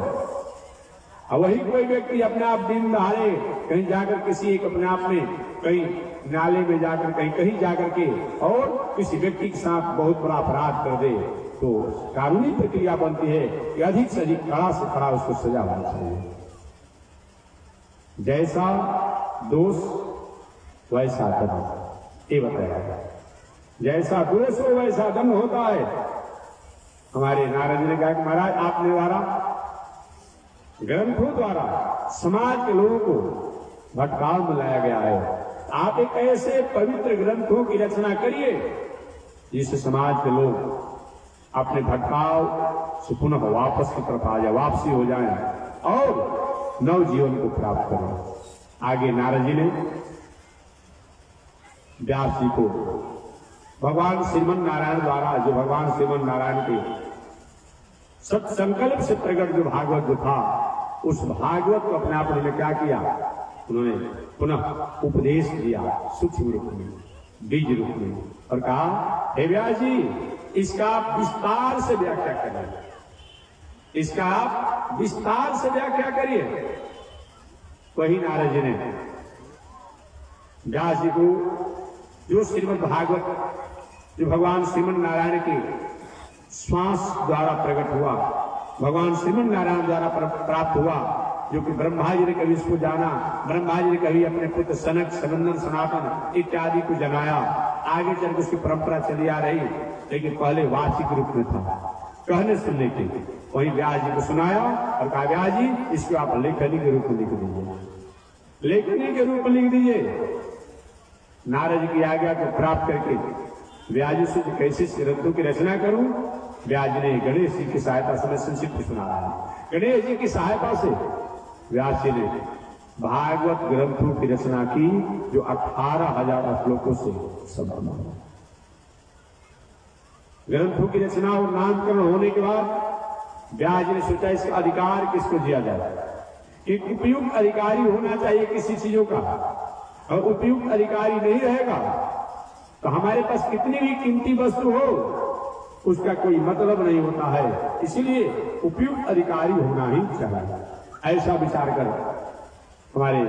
Speaker 2: और वही कोई व्यक्ति अपने आप दिन दहाड़े कहीं जाकर किसी एक अपने आप में कहीं नाले में जाकर कहीं जाकर के और किसी व्यक्ति के साथ बहुत बड़ा अपराध कर दे तो कानूनी प्रक्रिया बनती है कि अधिक से अधिक कड़ा से कड़ा उसको सजा होना चाहिए। जैसा दोष वैसा दंड, ये बताया। जैसा दोष हो वैसा दंड होता है। हमारे नारद जी ने कहा कि महाराज आपने द्वारा ग्रंथों द्वारा समाज के लोगों को भटकाव में लाया गया है। आप एक ऐसे पवित्र ग्रंथों की रचना करिए जिससे समाज के लोग अपने भटकाव से पुनः वापस की तरफ आ जाए, वापसी हो जाए और नव जीवन को प्राप्त करें। आगे नारद जी ने व्यास जी को भगवान श्रीमन नारायण द्वारा, जो भगवान श्रीमन नारायण के सत्संकल्प से प्रकट जो भागवत जो था, उस भागवत को अपने आप ने क्या किया, उन्होंने पुनः उपदेश दिया सूक्ष्म रूप में, बीज रूप में, और कहा हे व्यास जी इसका आप विस्तार से व्याख्या करिए, इसका आप विस्तार से व्याख्या करिए। वही नारद जी ने व्यास जी को जो श्रीमद् भागवत जो भगवान श्रीमन नारायण के श्वास द्वारा प्रकट हुआ, भगवान श्रीमन नारायण द्वारा प्राप्त हुआ, जो कि ब्रह्मा जी ने कभी इसको जाना, ब्रह्मा जी ने कभी अपने पुत्र सनक, सनंदन, सनातन इत्यादि को जनाया। आगे चलकर उसकी परंपरा चली आ रही, लेकिन पहले वाचिक रूप में था, कहने सुनने के। वही व्यास जी को सुनाया और कहा व्यास जी इसको आप लेखनी के रूप में लिख दीजिए, लेखनी के रूप में लिख दीजिए। नारद जी की आज्ञा को प्राप्त करके व्यास जी से कैसे ग्रंथों की रचना करूं, व्यास जी ने गणेश जी की सहायता से संक्षिप्त सुना रहा है। गणेश जी की सहायता से व्यास जी ने भागवत ग्रंथों की रचना की, जो 18,000 श्लोकों से संपन्न है। ग्रंथों की रचना और नामकरण होने के बाद व्यास जी ने सोचा इसका अधिकार किसको दिया जाए। एक उपयुक्त अधिकारी होना चाहिए किसी चीजों का, और उपयुक्त अधिकारी नहीं रहेगा तो हमारे पास कितनी भी कीमती वस्तु हो उसका कोई मतलब नहीं होता है। इसलिए उपयुक्त अधिकारी होना ही चाहिए। ऐसा विचार कर हमारे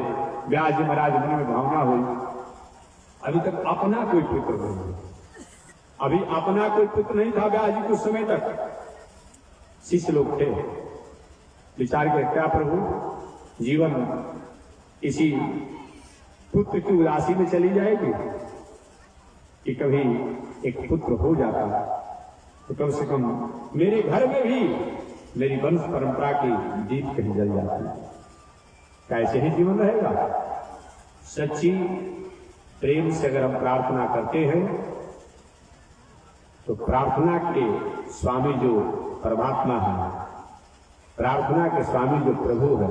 Speaker 2: व्यास जी महाराज मन में भावना हुई। अभी तक अपना कोई पुत्र नहीं, अभी अपना कोई पुत्र नहीं था व्यास जी कुछ समय तक। शिष्य लोग थे, विचार कर क्या प्रभु जीवन इसी पुत्र की उदासी में चली जाएगी कि कभी एक पुत्र हो जाता तो कम से कम मेरे घर में भी मेरी वंश परंपरा की दीप कहीं जल जाती। कैसे ही जीवन रहेगा? सच्ची प्रेम से अगर हम प्रार्थना करते हैं तो प्रार्थना के स्वामी जो परमात्मा है, प्रार्थना के स्वामी जो प्रभु है,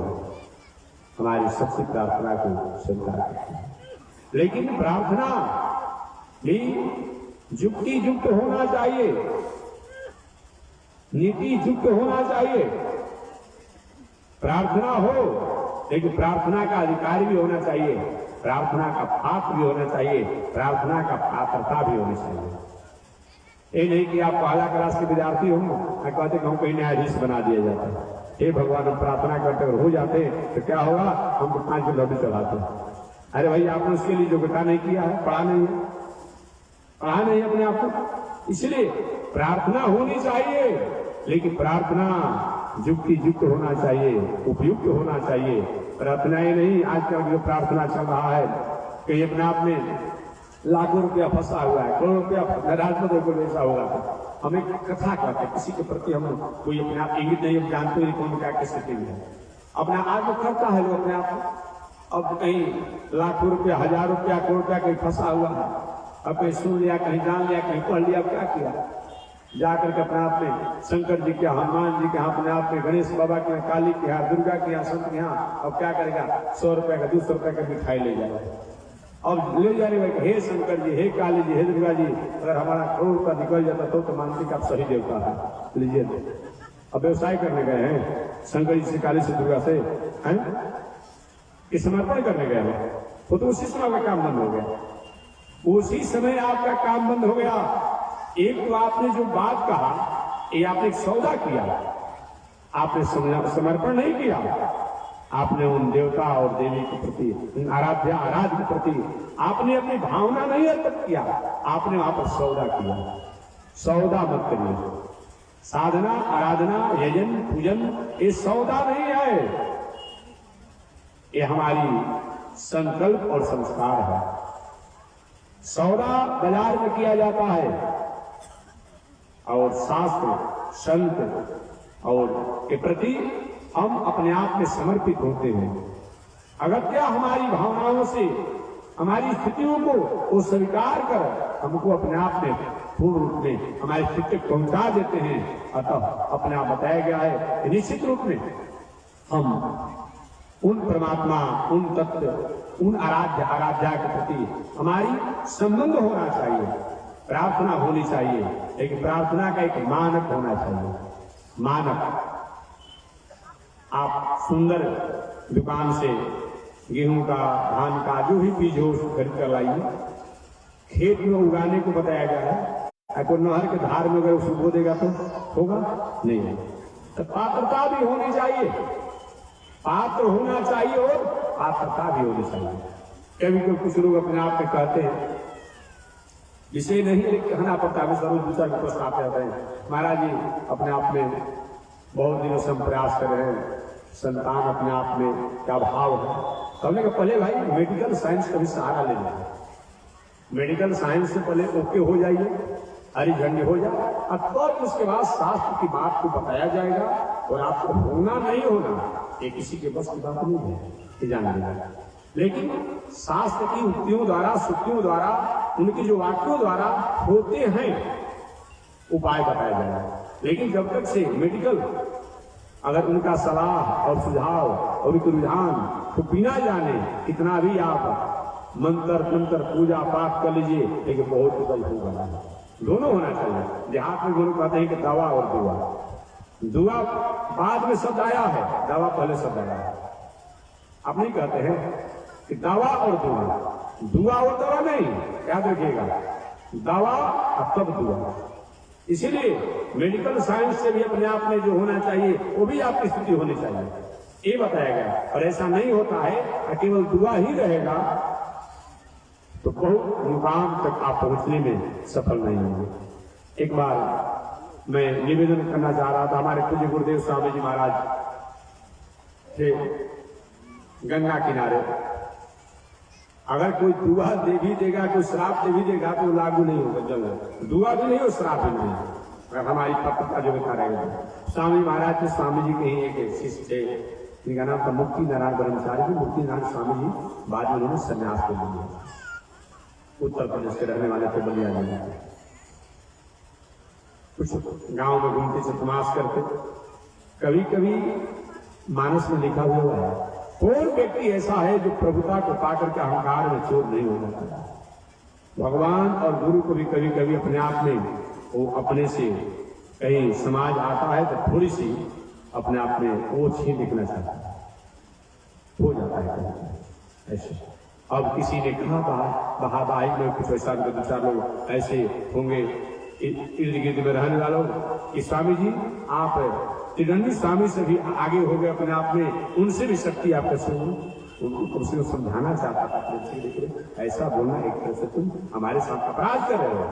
Speaker 2: हमारी सबसे प्रार्थना को स्वीकार करते हैं। लेकिन प्रार्थना भी युक्ति युक्त होना चाहिए। नीति युक्त होना चाहिए। प्रार्थना हो, लेकिन प्रार्थना का अधिकारी भी होना चाहिए, प्रार्थना का पात्र भी होना चाहिए, प्रार्थना का पात्रता भी होनी चाहिए। ये नहीं कि आप पहला क्लास के विद्यार्थी हो मैं कहते कि हम कहीं न्यायाधीश बना दिया जाता है। हे भगवान, हम प्रार्थना करते अगर हो जाते तो क्या होगा, हमको 5 लड्डू चढ़ाते। अरे भाई, आपने उसके लिए योग्यता नहीं किया है, पढ़ा नहीं है, पढ़ा नहीं है अपने आप को। इसलिए प्रार्थना होनी चाहिए, लेकिन प्रार्थना युक्ति युक्त होना चाहिए, उपयुक्त होना चाहिए। प्रार्थना ये नहीं, आजकल जो प्रार्थना चल रहा है कि अपने आप में लाखों रुपया फंसा हुआ है, करोड़ों रुपया राजपति को ऐसा हो रहा था। हम एक कथा कहते किसी के प्रति हम कोई अपने आप इंगित नहीं, हम जानते हैं कौन क्या किस स्थिति में है, अपना आज वो करता है लोग अपने आप। अब कहीं लाखों रुपया, 1000 रुपया, करोड़ रुपया कहीं फंसा हुआ है, अब कहीं सुन लिया, कहीं जान लिया, कहीं पढ़ लिया, क्या किया, जाकर के अपने आप में शंकर जी के, हनुमान जी के यहाँ, अपने आप में गणेश बाबा के यहाँ, काली के यहाँ, दुर्गा के यहाँ, संत के यहाँ, अब क्या करेगा, 100 रुपए का 200 रुपए का मिठाई ले जाएगा। अब ले जा रहे हे शंकर जी, हे काली जी, हे दुर्गा जी, अगर हमारा करोड़ रुपया निकल जाता तो मानते कि आप सही देवता है, लीजिए। अब व्यवसाय करने गए हैं शंकर जी से, काली से, दुर्गा से, हैं कि समर्पण करने गए हैं, वो तो उसी समय आपका काम बंद हो गया, उसी समय आपका काम बंद हो गया। एक तो आपने जो बात कहा, ये आपने एक सौदा किया, आपने समर्पण नहीं किया, आपने उन देवता और देवी के प्रति, उन आराध्य के प्रति आपने अपनी भावना नहीं अर्पित किया, आपने वहां पर सौदा किया। सौदा मत करिए। साधना, आराधना, यजन, पूजन ये सौदा नहीं है, ये हमारी संकल्प और संस्कार है। सौदा बाजार में किया जाता है और शास्त्र, संत और के प्रति हम अपने आप में समर्पित होते हैं। अगर क्या हमारी भावनाओं से हमारी स्थितियों को वो स्वीकार कर हमको अपने आप में पूर्ण रूप में हमारी स्थिति तक पहुंचा देते हैं। अतः अपने आप बताया गया है कि निश्चित रूप में हम उन परमात्मा, उन तत्व, उन आराध्या के प्रति हमारी संबंध होना चाहिए, प्रार्थना होनी चाहिए, लेकिन प्रार्थना का एक मानक होना चाहिए। मानक, आप सुंदर दुकान से गेहूं का, धान का, जो भी बीज हो उसको खरीद कर लाइए। खेत में उगाने को बताया गया है, आपको नहर के धार में अगर उसको बो देगा तो होगा नहीं। तो पात्रता भी होनी चाहिए, पात्र होना चाहिए और पात्रता भी होनी चाहिए। कभी कभी कुछ लोग अपने आप में कहते हैं, विषय नहीं कहना पड़ता है, जरूर दूसरा के प्रश्न आते रहते हैं, महाराज जी अपने आप में बहुत दिनों से हम प्रयास कर रहे हैं, संतान अपने आप में क्या भाव है। हमने कहा पहले भाई मेडिकल साइंस का भी सहारा ले लें, मेडिकल साइंस से पहले ओके हो जाइए, हरी झंडी हो जाए, अथवा उसके बाद शास्त्र की बात को बताया जाएगा और आपको होना नहीं होना ये किसी के बस की बात नहीं है, ये जान लीजिए। लेकिन शास्त्र की उक्तियों द्वारा, सुक्तियों द्वारा, उनकी जो वाक्यों द्वारा होते हैं उपाय बताया जाएगा। लेकिन जब तक से मेडिकल अगर उनका सलाह और सुझाव और उनके रुझान तो बिना जाने कितना भी आप मंत्र पूजा पाठ कर लीजिए, लेकिन बहुत गलत होगा। दोनों होना चाहिए। देहात में दोनों कहते हैं कि दवा और दुआ, दुआ बाद में शब्द आया है, दवा पहले शब्द आया है। आप नहीं कहते हैं कि दवा और दुआ, दुआ और दवा नहीं, याद रखिएगा, दवा और तब दुआ। इसीलिए मेडिकल साइंस से भी अपने आप में जो होना चाहिए वो भी आपकी स्थिति होनी चाहिए, ये बताया गया। और ऐसा नहीं होता है केवल दुआ ही रहेगा तो बहुत मुकाम तक आप पहुंचने में सफल नहीं होंगे। एक बार मैं निवेदन करना चाह रहा था, हमारे पूज्य गुरुदेव स्वामी जी महाराज थे गंगा किनारे। अगर कोई दुआ दे भी देगा, कोई श्राप दे भी देगा तो लागू नहीं होगा जल, दुआ भी नहीं और श्राप भी नहीं। अगर हमारी पत्रता जो बता रहेगा। स्वामी महाराज के स्वामी जी के ही एक शिष्य थे, जिनका नाम था मुक्ति नारायण ब्रह्मचारी जी। मुक्ति नारायण स्वामी जी बाद में उन्होंने संन्यास को लिया, उत्तर प्रदेश के रहने वाले थे, बलिया जिले। कुछ गांव में घूमते से तमाश करते। कभी कभी मानस में लिखा हुआ है, कौन व्यक्ति ऐसा है जो प्रभुता को पाकर के अहंकार में चोर नहीं होना चाहता। भगवान और गुरु को भी कभी कभी अपने आप में वो अपने से कहीं समाज आता है तो थोड़ी सी अपने आप में ओछ ही दिखना चाहता है, हो जाता है कहीं ऐसे। अब किसी ने कहा बहाबाही में कुछ ऐसा दो चार लोग ऐसे होंगे इर्द गिर्द में रहने वालों कि स्वामी जी आप त्रिदंडी स्वामी से भी आगे हो गए अपने आप में, उनसे भी शक्ति आप कैसे हो, उनको कम से कम समझाना चाहता था। ऐसा बोलना एक तरह से तुम हमारे साथ अपराध कर रहे हो,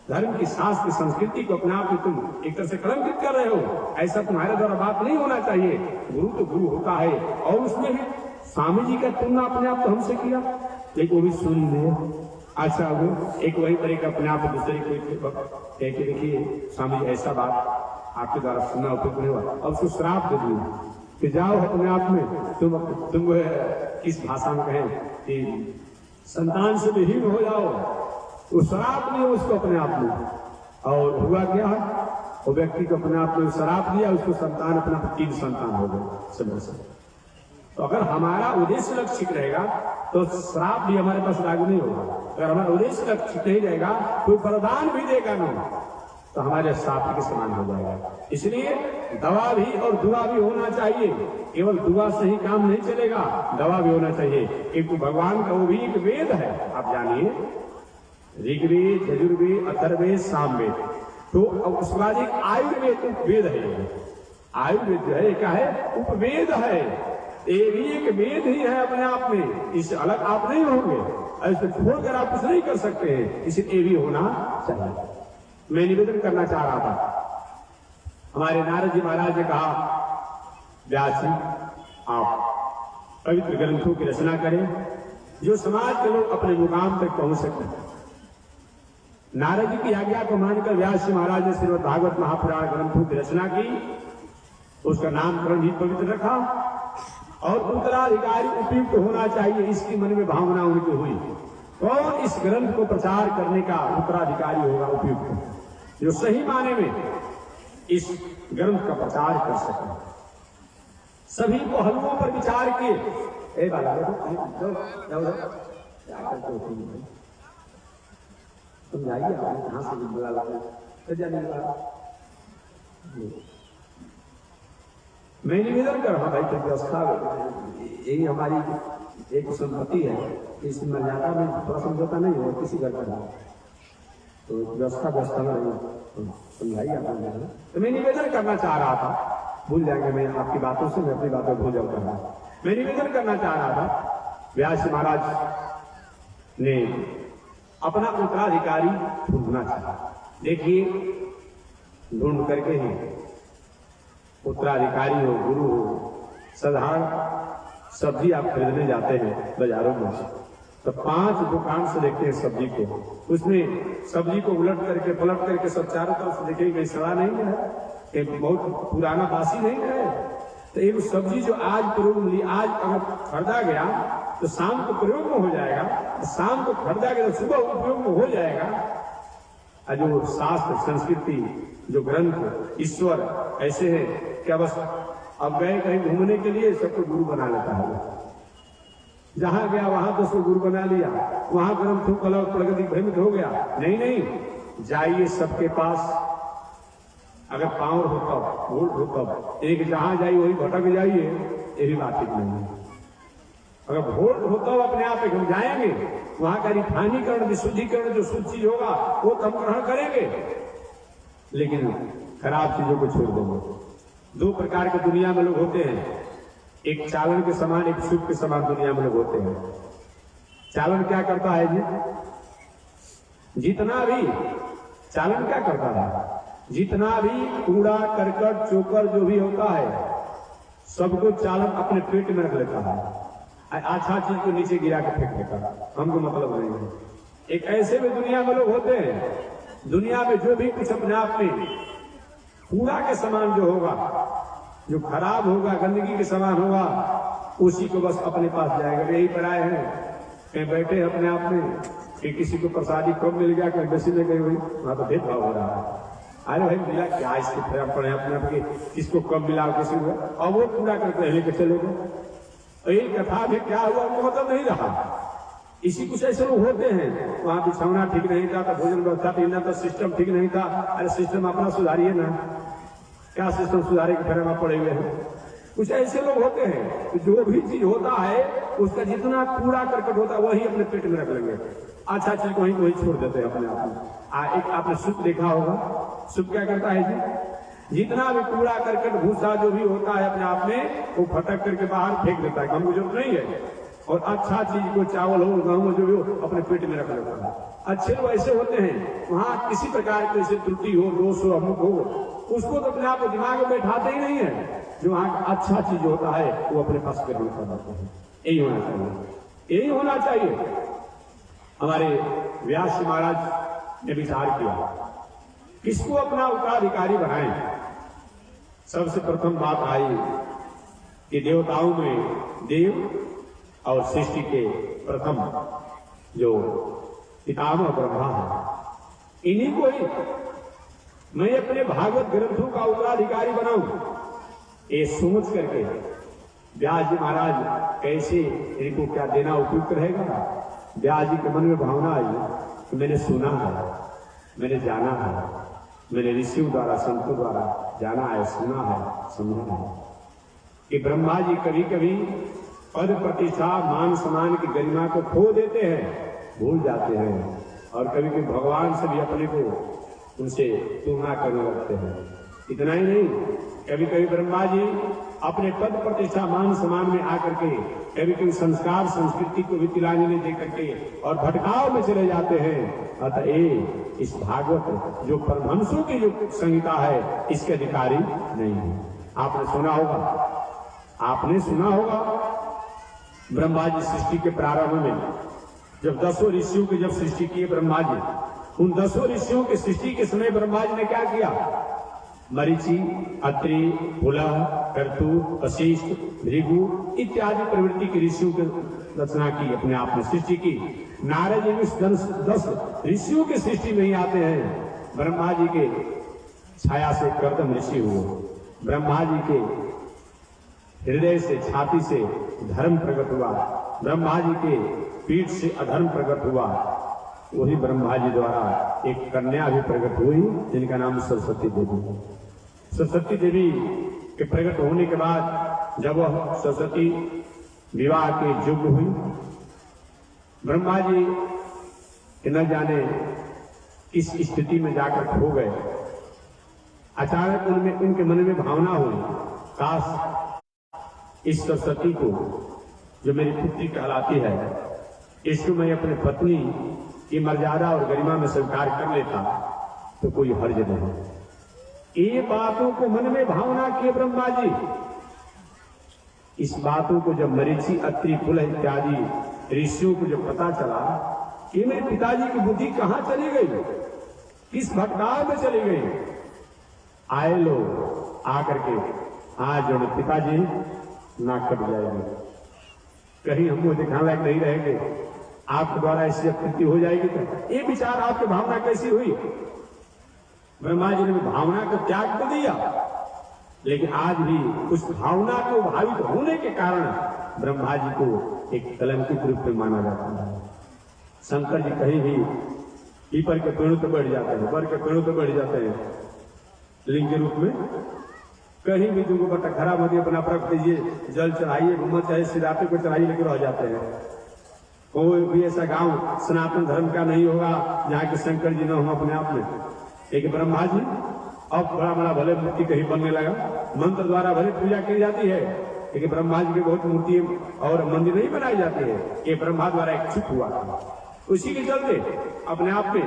Speaker 2: धर्म की शास्त्र संस्कृति को अपने आप में तुम एक तरह से कलंकित कर रहे हो, ऐसा तुम्हारे द्वारा बात नहीं होना चाहिए। गुरु तो गुरु होता है, और उसमें भी स्वामी जी का तुलना अपने आप तो हमसे किया, लेकिन वो भी सुन ले। अच्छा वो एक वही पर एक अपने आप दूसरे को कह के देखिए स्वामी जी ऐसा बात आपके द्वारा सुनना उपयुक्त नहीं हुआ, अब उसको श्राप दे दिया कि जाओ अपने आप में तुम किस भाषा में कहें कि संतान से विहीन हो जाओ, वो श्राप दिया उसको अपने आप में। और हुआ क्या, वो व्यक्ति को अपने आप में श्राप दिया, उसको संतान अपना 3 संतान हो गए समय से। तो अगर हमारा उद्देश्य लक्षित रहेगा तो श्राप भी हमारे पास लागू नहीं होगा। अगर हमारा उद्देश्य लक्षित नहीं रहेगा, कोई वरदान भी देगा नहीं तो हमारे श्राप के समान हो जाएगा। इसलिए दवा भी और दुआ भी होना चाहिए, केवल दुआ से ही काम नहीं चलेगा, दवा भी होना चाहिए, क्योंकि भगवान का वो भी एक वेद है। आप जानिए ऋग्वेद, यजुर्वेद, अथर्ववेद, सामवेद, तो उसके बाद एक आयुर्वेद उपवेद है। आयुर्वेद जो है क्या है, उपवेद है, ये भी एक वेद ही है अपने आप में, इससे अलग आप नहीं होंगे, ऐसे छोड़कर आप कुछ नहीं कर सकते हैं, इसलिए ये भी होना चाहिए। मैं निवेदन करना चाह रहा था, हमारे नारद जी महाराज ने कहा व्यास जी आप पवित्र ग्रंथों की रचना करें जो समाज के लोग अपने मुकाम तक पहुंच सकें। नारद जी की आज्ञा को मानकर व्यास जी महाराज ने श्रीमद् भागवत महापुराण ग्रंथों की रचना की, उसका नामकरण भी पवित्र रखा, और उत्तराधिकारी उपयुक्त होना चाहिए, इसकी मन में भावना उनकी हुई। कौन इस ग्रंथ को प्रचार करने का उत्तराधिकारी होगा उपयुक्त, जो सही माने में इस ग्रंथ का प्रचार कर सके। सभी पहलुओं पर विचार किए। क्या करते हो समझाइए, आपने कहां से बुला ला मैं निवेदन कर रहा भाई, तो व्यवस्था यही हमारी एक संपत्ति है, इस मर्यादा में थोड़ा समझौता नहीं हो किसी घर का, तो व्यवस्था में समझाइए आपने। तो मैं निवेदन करना चाह रहा था, भूल जाएंगे मैं आपकी बातों से, मैं अपनी बातों भूल जाऊंगा। मैं निवेदन करना चाह रहा था, व्यास महाराज ने अपना उत्तराधिकारी ढूंढना चाहा। देखिए ढूंढ करके ही उत्तराधिकारी हो, गुरु हो, साधारण सब्जी आप खरीदने जाते हैं बाजारों में, तो 5 दुकान से देखते हैं सब्जी को, उसमें सब्जी को उलट करके पलट करके सब चारों तरफ से देखेंगे कहीं सड़ा नहीं है, कहीं बहुत पुराना बासी नहीं है। तो एक सब्जी जो आज प्रयोग में ली, आज अगर खरीदा गया तो शाम को प्रयोग में हो जाएगा, शाम को खरीदा गया तो सुबह उपयोग में हो जाएगा। जो शास्त्र संस्कृति जो ग्रंथ ईश्वर ऐसे है क्या, बस अब गए कहीं घूमने के लिए सबको गुरु बना लेता है, जहां गया वहां तो उसको गुरु बना लिया, वहां ग्रंथों कला प्रगति भ्रमित हो गया। नहीं नहीं, जाइए सबके पास, अगर पावर हो तब, वोट हो तब, एक जहां जाइए वही भटक जाइए, यही बात ठीक नहीं है। अगर वोट हो तब अपने आप हम जाएंगे, वहां का रिफाइनीकरण विशुद्धिकरण जो शुद्ध चीज होगा वो हम ग्रहण करेंगे, लेकिन खराब चीजों को छोड़ देंगे। 2 प्रकार के दुनिया में लोग होते हैं, एक चालन के समान, एक सूप के समान दुनिया में लोग होते हैं। चालन क्या करता है जी, जितना भी चालन क्या करता है, जितना भी कूड़ा करकट चोकर जो भी होता है सबको चालन अपने पेट में रख लेता है, अच्छा चीज को नीचे गिरा के फेंक देता है, हमको मतलब नहीं है। एक ऐसे भी दुनिया में लोग होते हैं, दुनिया में जो भी कुछ अपने आप में कूड़ा के समान जो होगा, जो खराब होगा, गंदगी के समान होगा, उसी को बस अपने पास जाएगा। यही पर आए हैं, कहीं बैठे अपने आप में कि किसी को प्रसादी कम मिल गया, कहीं बेसी में गई हुई, वहां तो भेदभाव हो रहा है। अरे भाई मिला क्या, इसके फिर पड़े अपने आप के, किसको कम मिला किसी को, और वो कूड़ा करके लेके चले गए। यही कथा में क्या हुआ उनको मतलब नहीं रहा, इसी कुछ ऐसे लोग होते हैं, वहां बिछौना ठीक नहीं था तो भोजन व्यवस्था ठीक ना, तो सिस्टम ठीक नहीं था। अरे सिस्टम अपना सुधारिए ना, क्या सिस्टम सुधारे के फेरे में पड़े हुए हैं। कुछ ऐसे लोग होते हैं जो भी चीज होता है उसका जितना कूड़ा करकट होता है वही अपने पेट में रख लेंगे, अच्छा चीज को वही छोड़ देते हैं अपने आप में। एक आपने सूप देखा होगा, सूप क्या करता है जी, जितना भी कूड़ा करकट भूसा जो भी होता है अपने आप में वो फटक करके बाहर फेंक देता है, हमको जरूरत नहीं है। और अच्छा चीज को चावल हो गेहूं जो भी हो अपने पेट में रख लेता है। अच्छे लोग ऐसे होते हैं वहां किसी प्रकार की जैसे त्रुटि हो, दोष हो, अमुक हो, उसको तो अपने आप दिमाग में बैठाते ही नहीं है। जो वहां का अच्छा चीज होता है वो अपने पास ग्रहण कर लेते हैं। यही होना चाहिए, यही होना चाहिए। हमारे व्यास जी महाराज ने विचार किया किसको अपना उत्तराधिकारी बनाएं। सबसे प्रथम बात आई कि देवताओं में देव और सृष्टि के प्रथम जो पितामह ब्रह्मा है, इन्हीं को ही मैं अपने भागवत ग्रंथों का उत्तराधिकारी बनाऊं, ये सोच करके व्यास जी महाराज कैसे इनको क्या देना उपयुक्त रहेगा। व्यास जी के मन में भावना आई कि मैंने सुना है, मैंने जाना है, मैंने ऋषियों द्वारा संतों द्वारा जाना है, सुना है, समझा है कि ब्रह्मा जी कभी कभी पद प्रतिष्ठा मान सम्मान की गरिमा को खो देते हैं, भूल जाते हैं, और कभी कभी भगवान से भी अपने को उनसे तुलना करने लगते हैं। इतना ही नहीं, कभी कभी ब्रह्मा जी अपने पद प्रतिष्ठा मान सम्मान में आकर के कभी कभी संस्कार संस्कृति को भी तिलांजलि दे करके और भटकाव में चले जाते हैं। अतः इस भागवत जो परमहंसों की जो संहिता है इसके अधिकारी नहीं है। आपने सुना होगा ब्रह्मा जी सृष्टि के प्रारंभ में जब 10 ऋषियों की जब सृष्टि की ब्रह्मा जी, उन 10 ऋषियों की सृष्टि के समय ब्रह्मा जी ने क्या किया, मरीचि, अत्रि, पुलह, कर्तु, वशिष्ठ, भृगु इत्यादि प्रवृत्ति के ऋषियों की रचना की, अपने आप में सृष्टि की। नारद जी भी 10 ऋषियों की सृष्टि में ही आते हैं। ब्रह्मा जी के छाया से कर्दम ऋषि हुए, ब्रह्मा जी के हृदय से छाती से धर्म प्रकट हुआ, ब्रह्मा जी के पीठ से अधर्म प्रकट हुआ। वही ब्रह्मा जी द्वारा एक कन्या भी प्रकट हुई जिनका नाम सरस्वती देवी है। सरस्वती देवी के प्रकट होने के बाद जब वह सरस्वती विवाह के योग्य हुई, ब्रह्मा जी न जाने किस स्थिति में जाकर खो गए। अचानक उनके मन में भावना हुई, काश इस सरस्वती को जो मेरी पुत्री कहलाती है इसको मैं अपने पत्नी की मर्यादा और गरिमा में स्वीकार कर लेता तो कोई हर्ज नहीं। ये बातों को मन में भावना किए ब्रह्मा जी। इस बातों को जब मरीचि, अत्रि, पुलह इत्यादि ऋषियों को जब पता चला कि मेरे पिताजी की बुद्धि कहां चली गई, किस भटकाव में चली गई, आए लोग आकर के आज जो पिताजी नाक कट जाएगी, कहीं हमको दिखाने लायक नहीं रहेंगे, आपके द्वारा ऐसी अपत्ति हो जाएगी। तो ये विचार आपकी भावना कैसी हुई? ब्रह्मा जी ने भावना को त्याग कर दिया, लेकिन आज भी उस भावना को भावित होने के कारण ब्रह्मा जी को एक कलंकित रूप में माना जाता है। शंकर जी कहीं भी पीपल के पेड़ों पर बैठ जाते हैं, बर के पेड़ों पर बैठ जाते हैं लिंग के रूप में, कहीं भी तुमको बट्टा खराब होती अपना रख दीजिए, जल चढ़ाइए, घूमत चाहे सिराते को चढ़ाइए, लेकर रह जाते हैं। कोई भी ऐसा गांव सनातन धर्म का नहीं होगा जहाँ के शंकर जी न हो अपने आप में। लेकिन ब्रह्मा जी अब बड़ा बड़ा भले मूर्ति कहीं बनने लगा, मंत्र द्वारा भले पूजा की जाती है, लेकिन ब्रह्मा जी की बहुत मूर्ति और मंदिर नहीं बनाई जाती है। ये ब्रह्मा द्वारा एक चुप हुआ था, उसी के चलते अपने आप में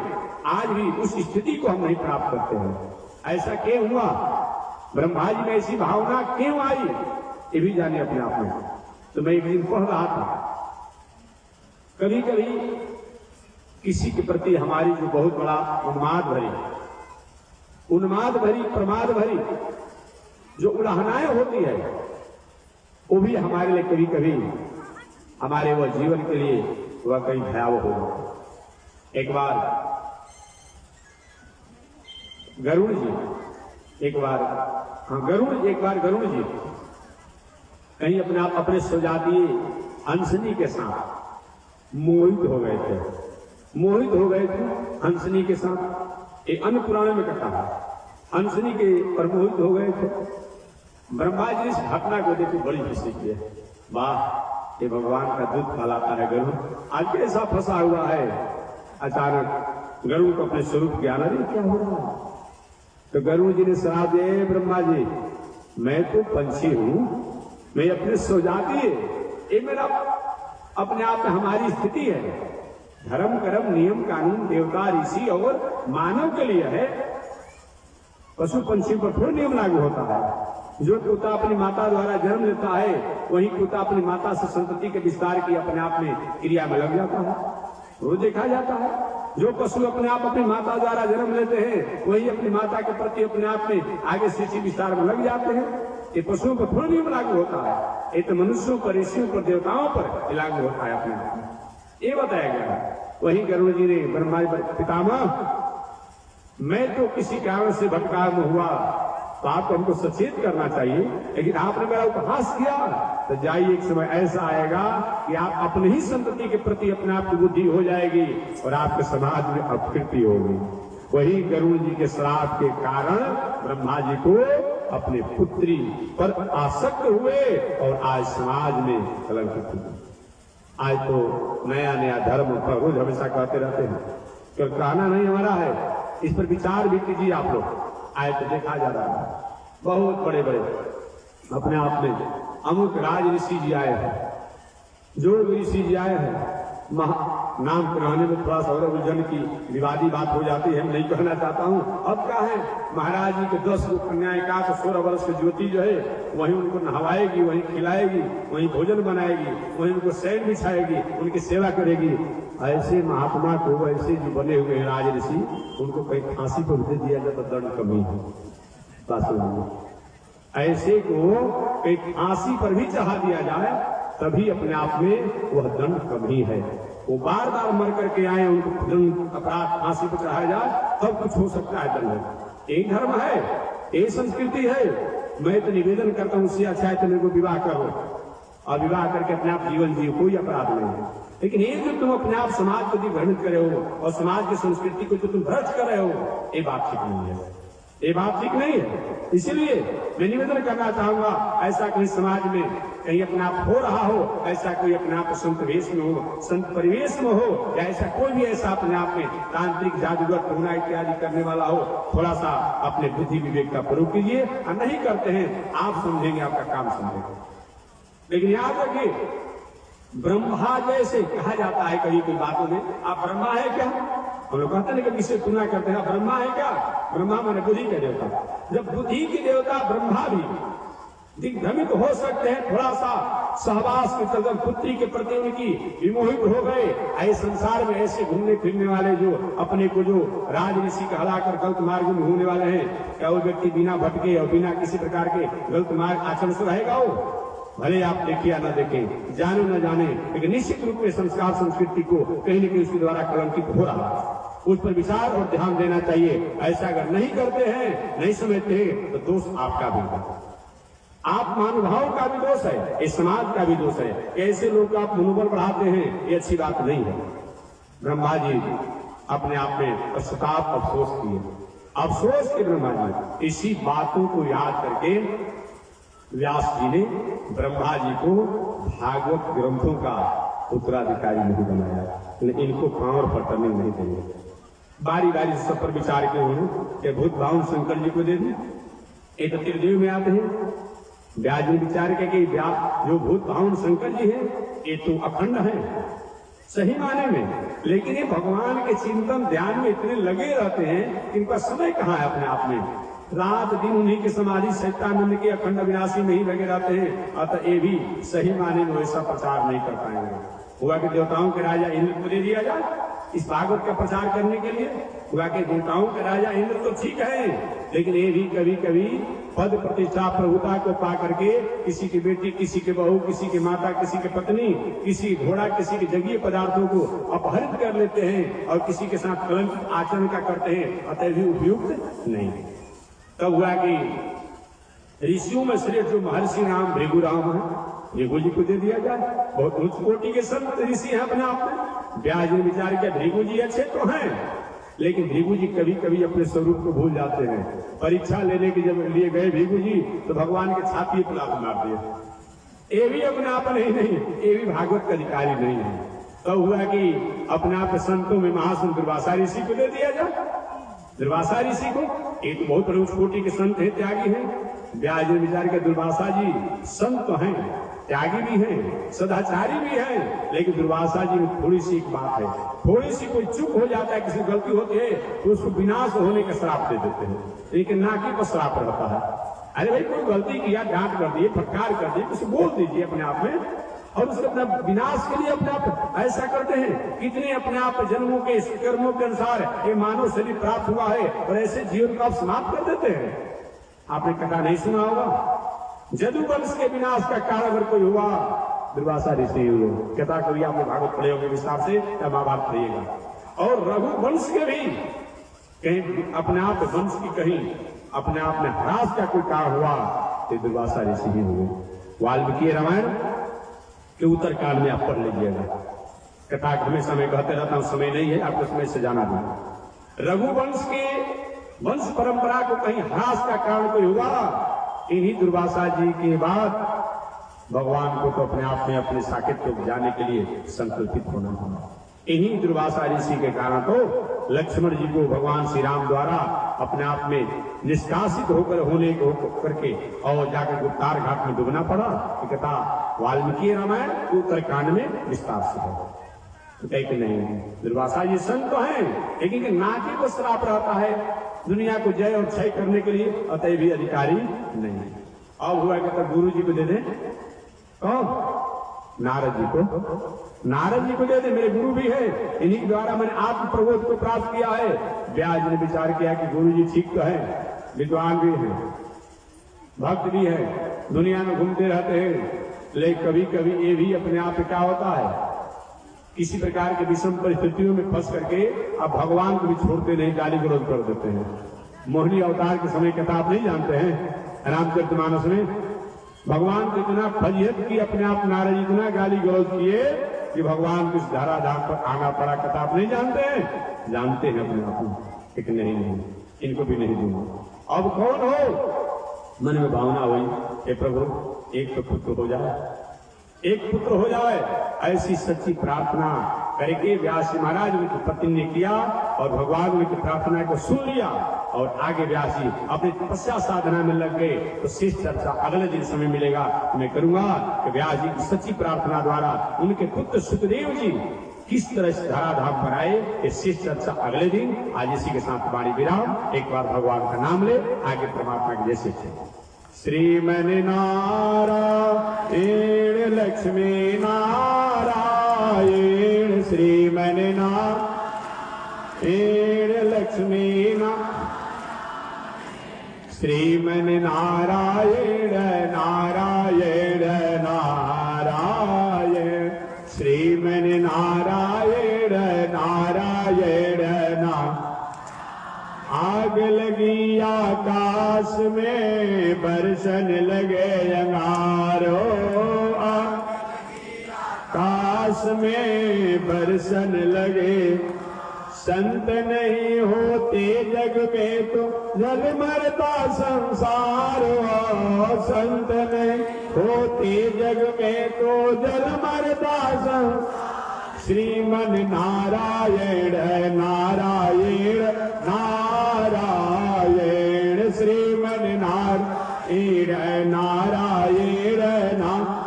Speaker 2: आज भी उस स्थिति को हम नहीं प्राप्त करते हैं। ऐसा क्यों हुआ, ब्रह्मा जी में ऐसी भावना क्यों आई, ये भी जाने अपने आप में। तो मैं एक दिन पढ़ रहा था, कभी कभी किसी के प्रति हमारी जो बहुत बड़ा उन्माद भरी प्रमाद भरी जो उलाहनाएं होती है, वो भी हमारे लिए कभी कभी हमारे वह जीवन के लिए वह कहीं भयावह हो जाता। एक बार गरुड़ जी कहीं अपने सौजाती अंशनी के साथ मोहित हो गए थे, मोहित हो गए थे हंसनी के साथ। एक अन्य पुराण में कथा है, हंसनी के पर मोहित हो गए थे। ब्रह्मा जी इस घटना को देखो बड़ी खुशी की है, वाह ये भगवान का दूध फैलाता है गरुड़, आज कैसा फंसा हुआ है। अचानक गरुड़ को अपने स्वरूप ज्ञान, अरे क्या हो रहा है। तो गरुड़ जी ने श्राप दिए, ब्रह्मा जी मैं तो पंछी हूं, मैं अपने सो जाती है, ये मेरा अपने आप में हमारी स्थिति है। धर्म कर्म नियम कानून देवता ऋषि और मानव के लिए है, पशु पंछी पर थोड़ा नियम लागू होता है। जो तोता अपनी माता द्वारा जन्म लेता है, वही तोता अपनी माता से संतति के विस्तार की अपने आप में क्रिया में लग जाता है, वो देखा जाता है। जो पशु अपने आप अपनी माता द्वारा जन्म लेते हैं, वही अपनी माता के प्रति अपने आप में आगे सृष्टि विस्तार में लग जाते हैं। ये पशुओं पर थोड़ा नियम लागू होता है, ये तो मनुष्यों पर, ऋषियों पर, देवताओं पर लागू होता है अपने आप में, ये बताया गया है। वही गरुड़ जी ने ब्रह्मा जी, पितामह मैं तो किसी कारण से भटका हुआ, तो आपको हमको सचेत करना चाहिए, लेकिन आपने मेरा उपहास किया, तो जाइए एक समय ऐसा आएगा कि आप अपने ही संतति के प्रति अपने आप की बुद्धि हो जाएगी और आपके समाज में अपकीर्ति होगी। वही गरुड़ जी के श्राप के कारण ब्रह्मा जी को अपने पुत्री पर आसक्त हुए और आज समाज में कलंकित हुए। आज तो नया नया धर्म पर रोज हमेशा कहते रहते हैं, क्यों कहना नहीं हमारा है, इस पर विचार भी कीजिए आप लोग। आए तो देखा जा रहा है बहुत बड़े बड़े अपने आप में अमुक राज ऋषि जी आए हैं, जो ऋषि जी आए हैं, नाम कहने में थोड़ा सा उलझन की विवादी बात हो जाती है, मैं नहीं कहना चाहता हूँ। अब क्या है, महाराज जी के 10 कन्याएं का 16 वर्ष की ज्योति जो है वहीं उनको नहवाएगी, वहीं खिलाएगी, वहीं भोजन बनाएगी, वहीं उनको शयन बिछाएगी, उनकी सेवा करेगी। ऐसे महात्मा को, ऐसे जो बने हुए हैं राज ऋषि, उनको कहीं फांसी पर दे दिया जाए तो दंड कमी है। ऐसे को कहीं फांसी पर भी चढ़ा दिया जाए तभी अपने आप में वह दंड कम ही है। वो बार बार मर करके आए, उनको दंड अपराध फांसी पर चढ़ाया जाए तब कुछ हो सकता है दंड। एक धर्म है, एक संस्कृति है। मैं तो निवेदन करता हूँ, उससे अच्छा है तो मेरे को विवाह करो और विवाह करके अपने आप जीवन जियो, कोई अपराध नहीं है। लेकिन ये जो तुम अपने आप समाज को भ्रमित कर रहे हो और समाज की संस्कृति को जो तुम भ्रष्ट कर रहे हो, ये बात ठीक नहीं है, ये बात ठीक नहीं है। इसीलिए मैं निवेदन करना चाहूंगा, ऐसा कहीं समाज में कहीं अपने आप हो रहा हो, ऐसा कोई अपने आप संत वेश में हो, संत परिवेश में हो, या ऐसा कोई भी ऐसा अपने आप में तांत्रिक जादूगर टोना इत्यादि करने वाला हो, थोड़ा सा अपने बुद्धि विवेक का प्रयोग कीजिए। और नहीं करते हैं, आप समझेंगे, आपका काम समझेंगे। लेकिन याद रखिए, ब्रह्मा जैसे कहा जाता है कहीं कोई बातों में, आप ब्रह्मा है क्या, हम लोग कहते हैं, लेकिन इससे तुलना करते हैं, ब्रह्मा है क्या, ब्रह्मा माने बुद्धि के देवता। जब बुद्धि के देवता ब्रह्मा भी दिग्भ्रमित हो सकते हैं, थोड़ा सा सहवास के चलते पुत्री के प्रति उनकी विमोहित हो गए। ऐसे संसार में ऐसे घूमने फिरने वाले जो अपने को जो राज ऋषि कहलाकर गलत मार्ग में घूमने वाले हैं, क्या वो व्यक्ति बिना भटके और बिना किसी प्रकार के गलत मार्ग आचरण से रहेगा? वो भले आप देखे या न देखें, जाने न जाने, लेकिन निश्चित रूप में संस्कार संस्कृति को कहीं न कहीं उसके द्वारा कलंकित हो रहा है। उस पर विचार और ध्यान देना चाहिए। ऐसा अगर नहीं करते हैं, नहीं समझते हैं, तो दोष आपका भी है, आप महानुभाव का भी दोष है, इस समाज का भी दोष है। ऐसे लोग को आप मनोबल बढ़ाते हैं, ये अच्छी बात नहीं है। ब्रह्मा जी अपने आप में पश्चाताप अफसोस किए, अफसोस के ब्रह्मा जी इसी बातों को याद करके व्यास जी ने ब्रह्मा जी को भागवत ग्रंथों का उत्तराधिकारी नहीं बनाया, इनको पांव पर टर्ने नहीं देंगे। बारी बारी सब पर विचार किए उन्होंने, भूत भावन शंकर जी को दे दी, ये तो त्रिदेव में आते हैं। व्यास जी विचार के जो भूत भावन शंकर जी हैं, ये तो अखंड है सही माने में, लेकिन ये भगवान के चिंतन ध्यान में इतने लगे रहते हैं, इनका समय कहाँ है अपने आप में। रात दिन उन्हीं के समाधि सत्यानंद के अखंड विनाशी में ही लगे रहते हैं। अतः ये भी सही माने में वैसा प्रचार नहीं कर पाएंगे। हुआ कि देवताओं के राजा इंद्र को दे दिया जाए इस भागवत का प्रचार करने के लिए, हुआ कि देवताओं के राजा इंद्र तो ठीक है, लेकिन ये भी कभी कभी पद प्रतिष्ठा प्रभुता को पा करके किसी की बेटी, किसी के बहू, किसी की माता, किसी की पत्नी, किसी घोड़ा, किसी के जंगली पदार्थों को अपहरित कर लेते हैं और किसी के साथ कलंकित आचरण का करते हैं। अतः भी उपयुक्त नहीं। तब हुआ कि ऋषियों में श्रेष्ठ जो महर्षि राम भृगु राम है, भृगु जी को दे दिया जाए। बहुत उच्च कोटि के संत ऋषि हैं अपने आप में। व्यास ने विचार किया भृगु जी अच्छे तो हैं, लेकिन भृगु जी कभी कभी अपने स्वरूप को भूल जाते हैं। परीक्षा लेने के जब लिए गए भृगु जी तो भगवान के छाती पर लात मार दिए। ये भी अपने आप नहीं, ये भी भागवत का अधिकारी नहीं है। तो हुआ कि अपने आप संतों में महासंत दुर्वासा ऋषि को दे दिया जाए। दुर्वासा ऋषि को, एक तो बहुत उच्च कोटि के संत हैं, त्यागी हैं। व्यास ने विचार किया दुर्वासा जी संत तो हैं, त्यागी भी हैं, सदाचारी भी हैं, लेकिन दुर्वासा जी में थोड़ी सी एक बात है, थोड़ी सी कोई चूक हो जाता है, किसी गलती होती है तो उसको विनाश होने का श्राप दे देते हैं, लेकिन नाकी पर श्राप रहता है। अरे भाई कोई गलती किया, डांट कर दिए, फटकार कर दिए, किसी बोल दीजिए अपने आप में, और उसके अपना विनाश के लिए अपने आप ऐसा करते हैं। कितने अपने आप जन्मों के कर्मों के अनुसार ये मानव शरीर प्राप्त हुआ है और ऐसे जीवन को आप समाप्त कर देते हैं। आपने कथा नहीं सुना होगा, जदुवंश के विनाश का कारण अगर कोई हुआ दुर्वासा ऋषि हुए। कथा कभी आपने भागवत पढ़े होंगे विस्तार से या महाभारत पढ़िएगा। और रघुवंश के भी कहीं अपने आप वंश की कहीं अपने आप में ह्रास का कोई कारण हुआ तो दुर्वासा ऋषि ही हुए। वाल्मीकि रामायण के उत्तरकांड में आप पढ़ लीजिएगा। कथा हमेशा मैं कहते रहता हूं, समय नहीं है आपको समय से जाना भी। रघुवंश के वंश परंपरा को कहीं ह्रास का कारण कोई हुआ, इन्हीं दुर्वासा जी के बाद भगवान को तो अपने आप में अपने साकेत को जाने के लिए संकल्पित होना होगा। इन्हीं दुर्वासा ऋषि के कारण तो लक्ष्मण जी को भगवान श्री राम द्वारा अपने आप में निष्कासित होकर होने को करके और जाकर गुप्तार घाट में डूबना पड़ा। कथा वाल्मीकि रामायण उत्तरकांड में विस्तार से है। कहते नहीं दुर्वासा जी संत तो हैं, लेकिन नाकी को श्राप रहता है दुनिया को जय और क्षय करने के लिए, अतः भी अधिकारी नहीं। अब हुआ कहता गुरु जी को दे दे, नारद जी को, नारद जी को दे दे, मेरे गुरु भी है, इन्हीं के द्वारा मैंने आत्म प्रबोध को प्राप्त किया है। व्यास ने विचार किया कि गुरु जी ठीक तो है, विद्वान भी है, भक्त भी है, दुनिया में घूमते रहते हैं, लेकिन कभी कभी ये भी अपने आप में क्या होता है, किसी प्रकार के विषम परिस्थितियों में फंस करके अब भगवान को भी छोड़ते नहीं, गाली गलौज कर देते हैं। मोहिनी अवतार के समय कथा आप नहीं जानते हैं, रामचरितमानस में भगवान को इतना फजीहत की, अपने आप नारद इतना गाली गलौज किए कि भगवान को इस धाराधार पर आना पड़ा। कथा आप नहीं जानते हैं, जानते हैं अपने आप में, लेकिन नहीं, इनको भी नहीं दूंगा। अब कौन हो, मन में भावना हुई, हे प्रभु एक तो पुत्र हो जाए, एक पुत्र हो जाए, ऐसी सच्ची प्रार्थना करके व्यास जी महाराज उनकी पत्नी ने किया और भगवान उनकी प्रार्थना को सुन लिया और आगे व्यास जी अपनी तपस्या साधना में लग गए। तो शेष चर्चा अगले दिन समय मिलेगा मैं करूंगा कि व्यास जी की सच्ची प्रार्थना द्वारा उनके पुत्र सुखदेव जी किस तरह से धराधाम पर आए, ये शेष चर्चा अगले दिन। आज इसी के साथ वाणी विराम। एक बार भगवान का नाम ले, आगे परमात्मा के जैसे थे। श्रीमन नारायण लक्ष्मी नारायण, श्रीमन नारायण लक्ष्मी श्रीमन नारायण नारायण नारायण, श्रीमन नारायण नारायण नारायण। आग लगी आकाश में बरसन लगे अंगारो, आकाश में बरसन लगे। संत नहीं होते जग में तो जल मरता संसार, संत नहीं होते जग में तो जल मरता संसार। श्रीमन नारायण नारायण नारायण, श्रीमन नारायण नारायण नारायण।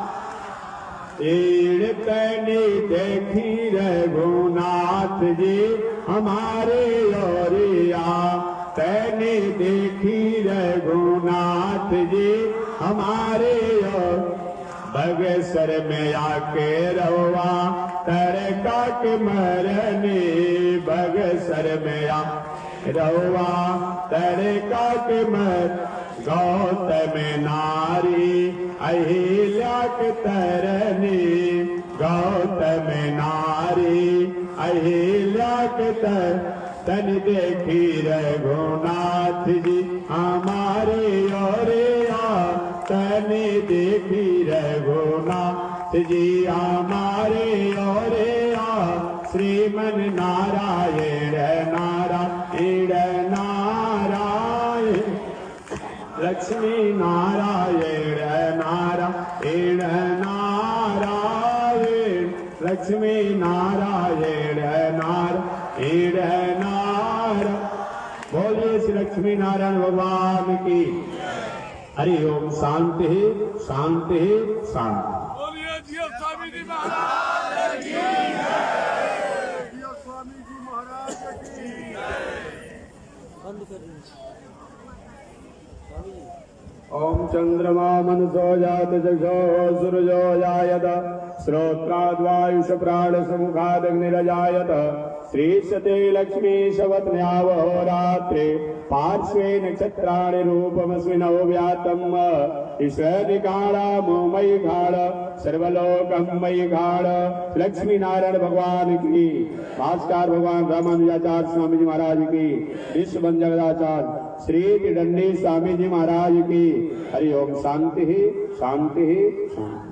Speaker 2: तने देखी रघुनाथ जी हमारे ओरिया, तने देखी रघुनाथ जी हमारे ओर। बगसर में आके रवा तरका के मरने, बगसर में आ रवा तरका के मर। गौतम नारी अहिल्या के तरनी, गौतम नारी अहिल्या के तन देखी रघुनाथ जी हमारे ओरिया, तने देखी रघुनाथ जी हमारे और श्रीमन नारायण नारायण नारायण लक्ष्मी नारायण नारायण नारायण लक्ष्मी नारायण नारायण नारायण। बोलिए श्री लक्ष्मी नारायण भगवान की। हरि ओम। शांति शांति शांति।
Speaker 1: बोलिए जियो स्वामी जी महाराज की जय। जियो स्वामी जी महाराज की जय।
Speaker 3: बंद कर दीजिए स्वामी जी।
Speaker 2: ओम चंद्रमा मनसो जात जगो सूरजो जायत श्रोत्राद्वायुष प्राण समुखादग्निरजायत श्रीशते लक्ष्मी शवत्न्यावहोरात्रे पार्श्वे नक्षत्राणि रूपमस्मिनौ व्यातम् ईश्वरिकाणा मोमयि घाड़ सर्वलोकं मयि घाड़। लक्ष्मी नारायण भगवान की। भास्कर भगवान रामानुजाचार्य स्वामी जी महाराज की। विश्वबंध जगदाचार्य श्री दंडी स्वामी जी महाराज की। हरि ओम। शांति शांति शांति।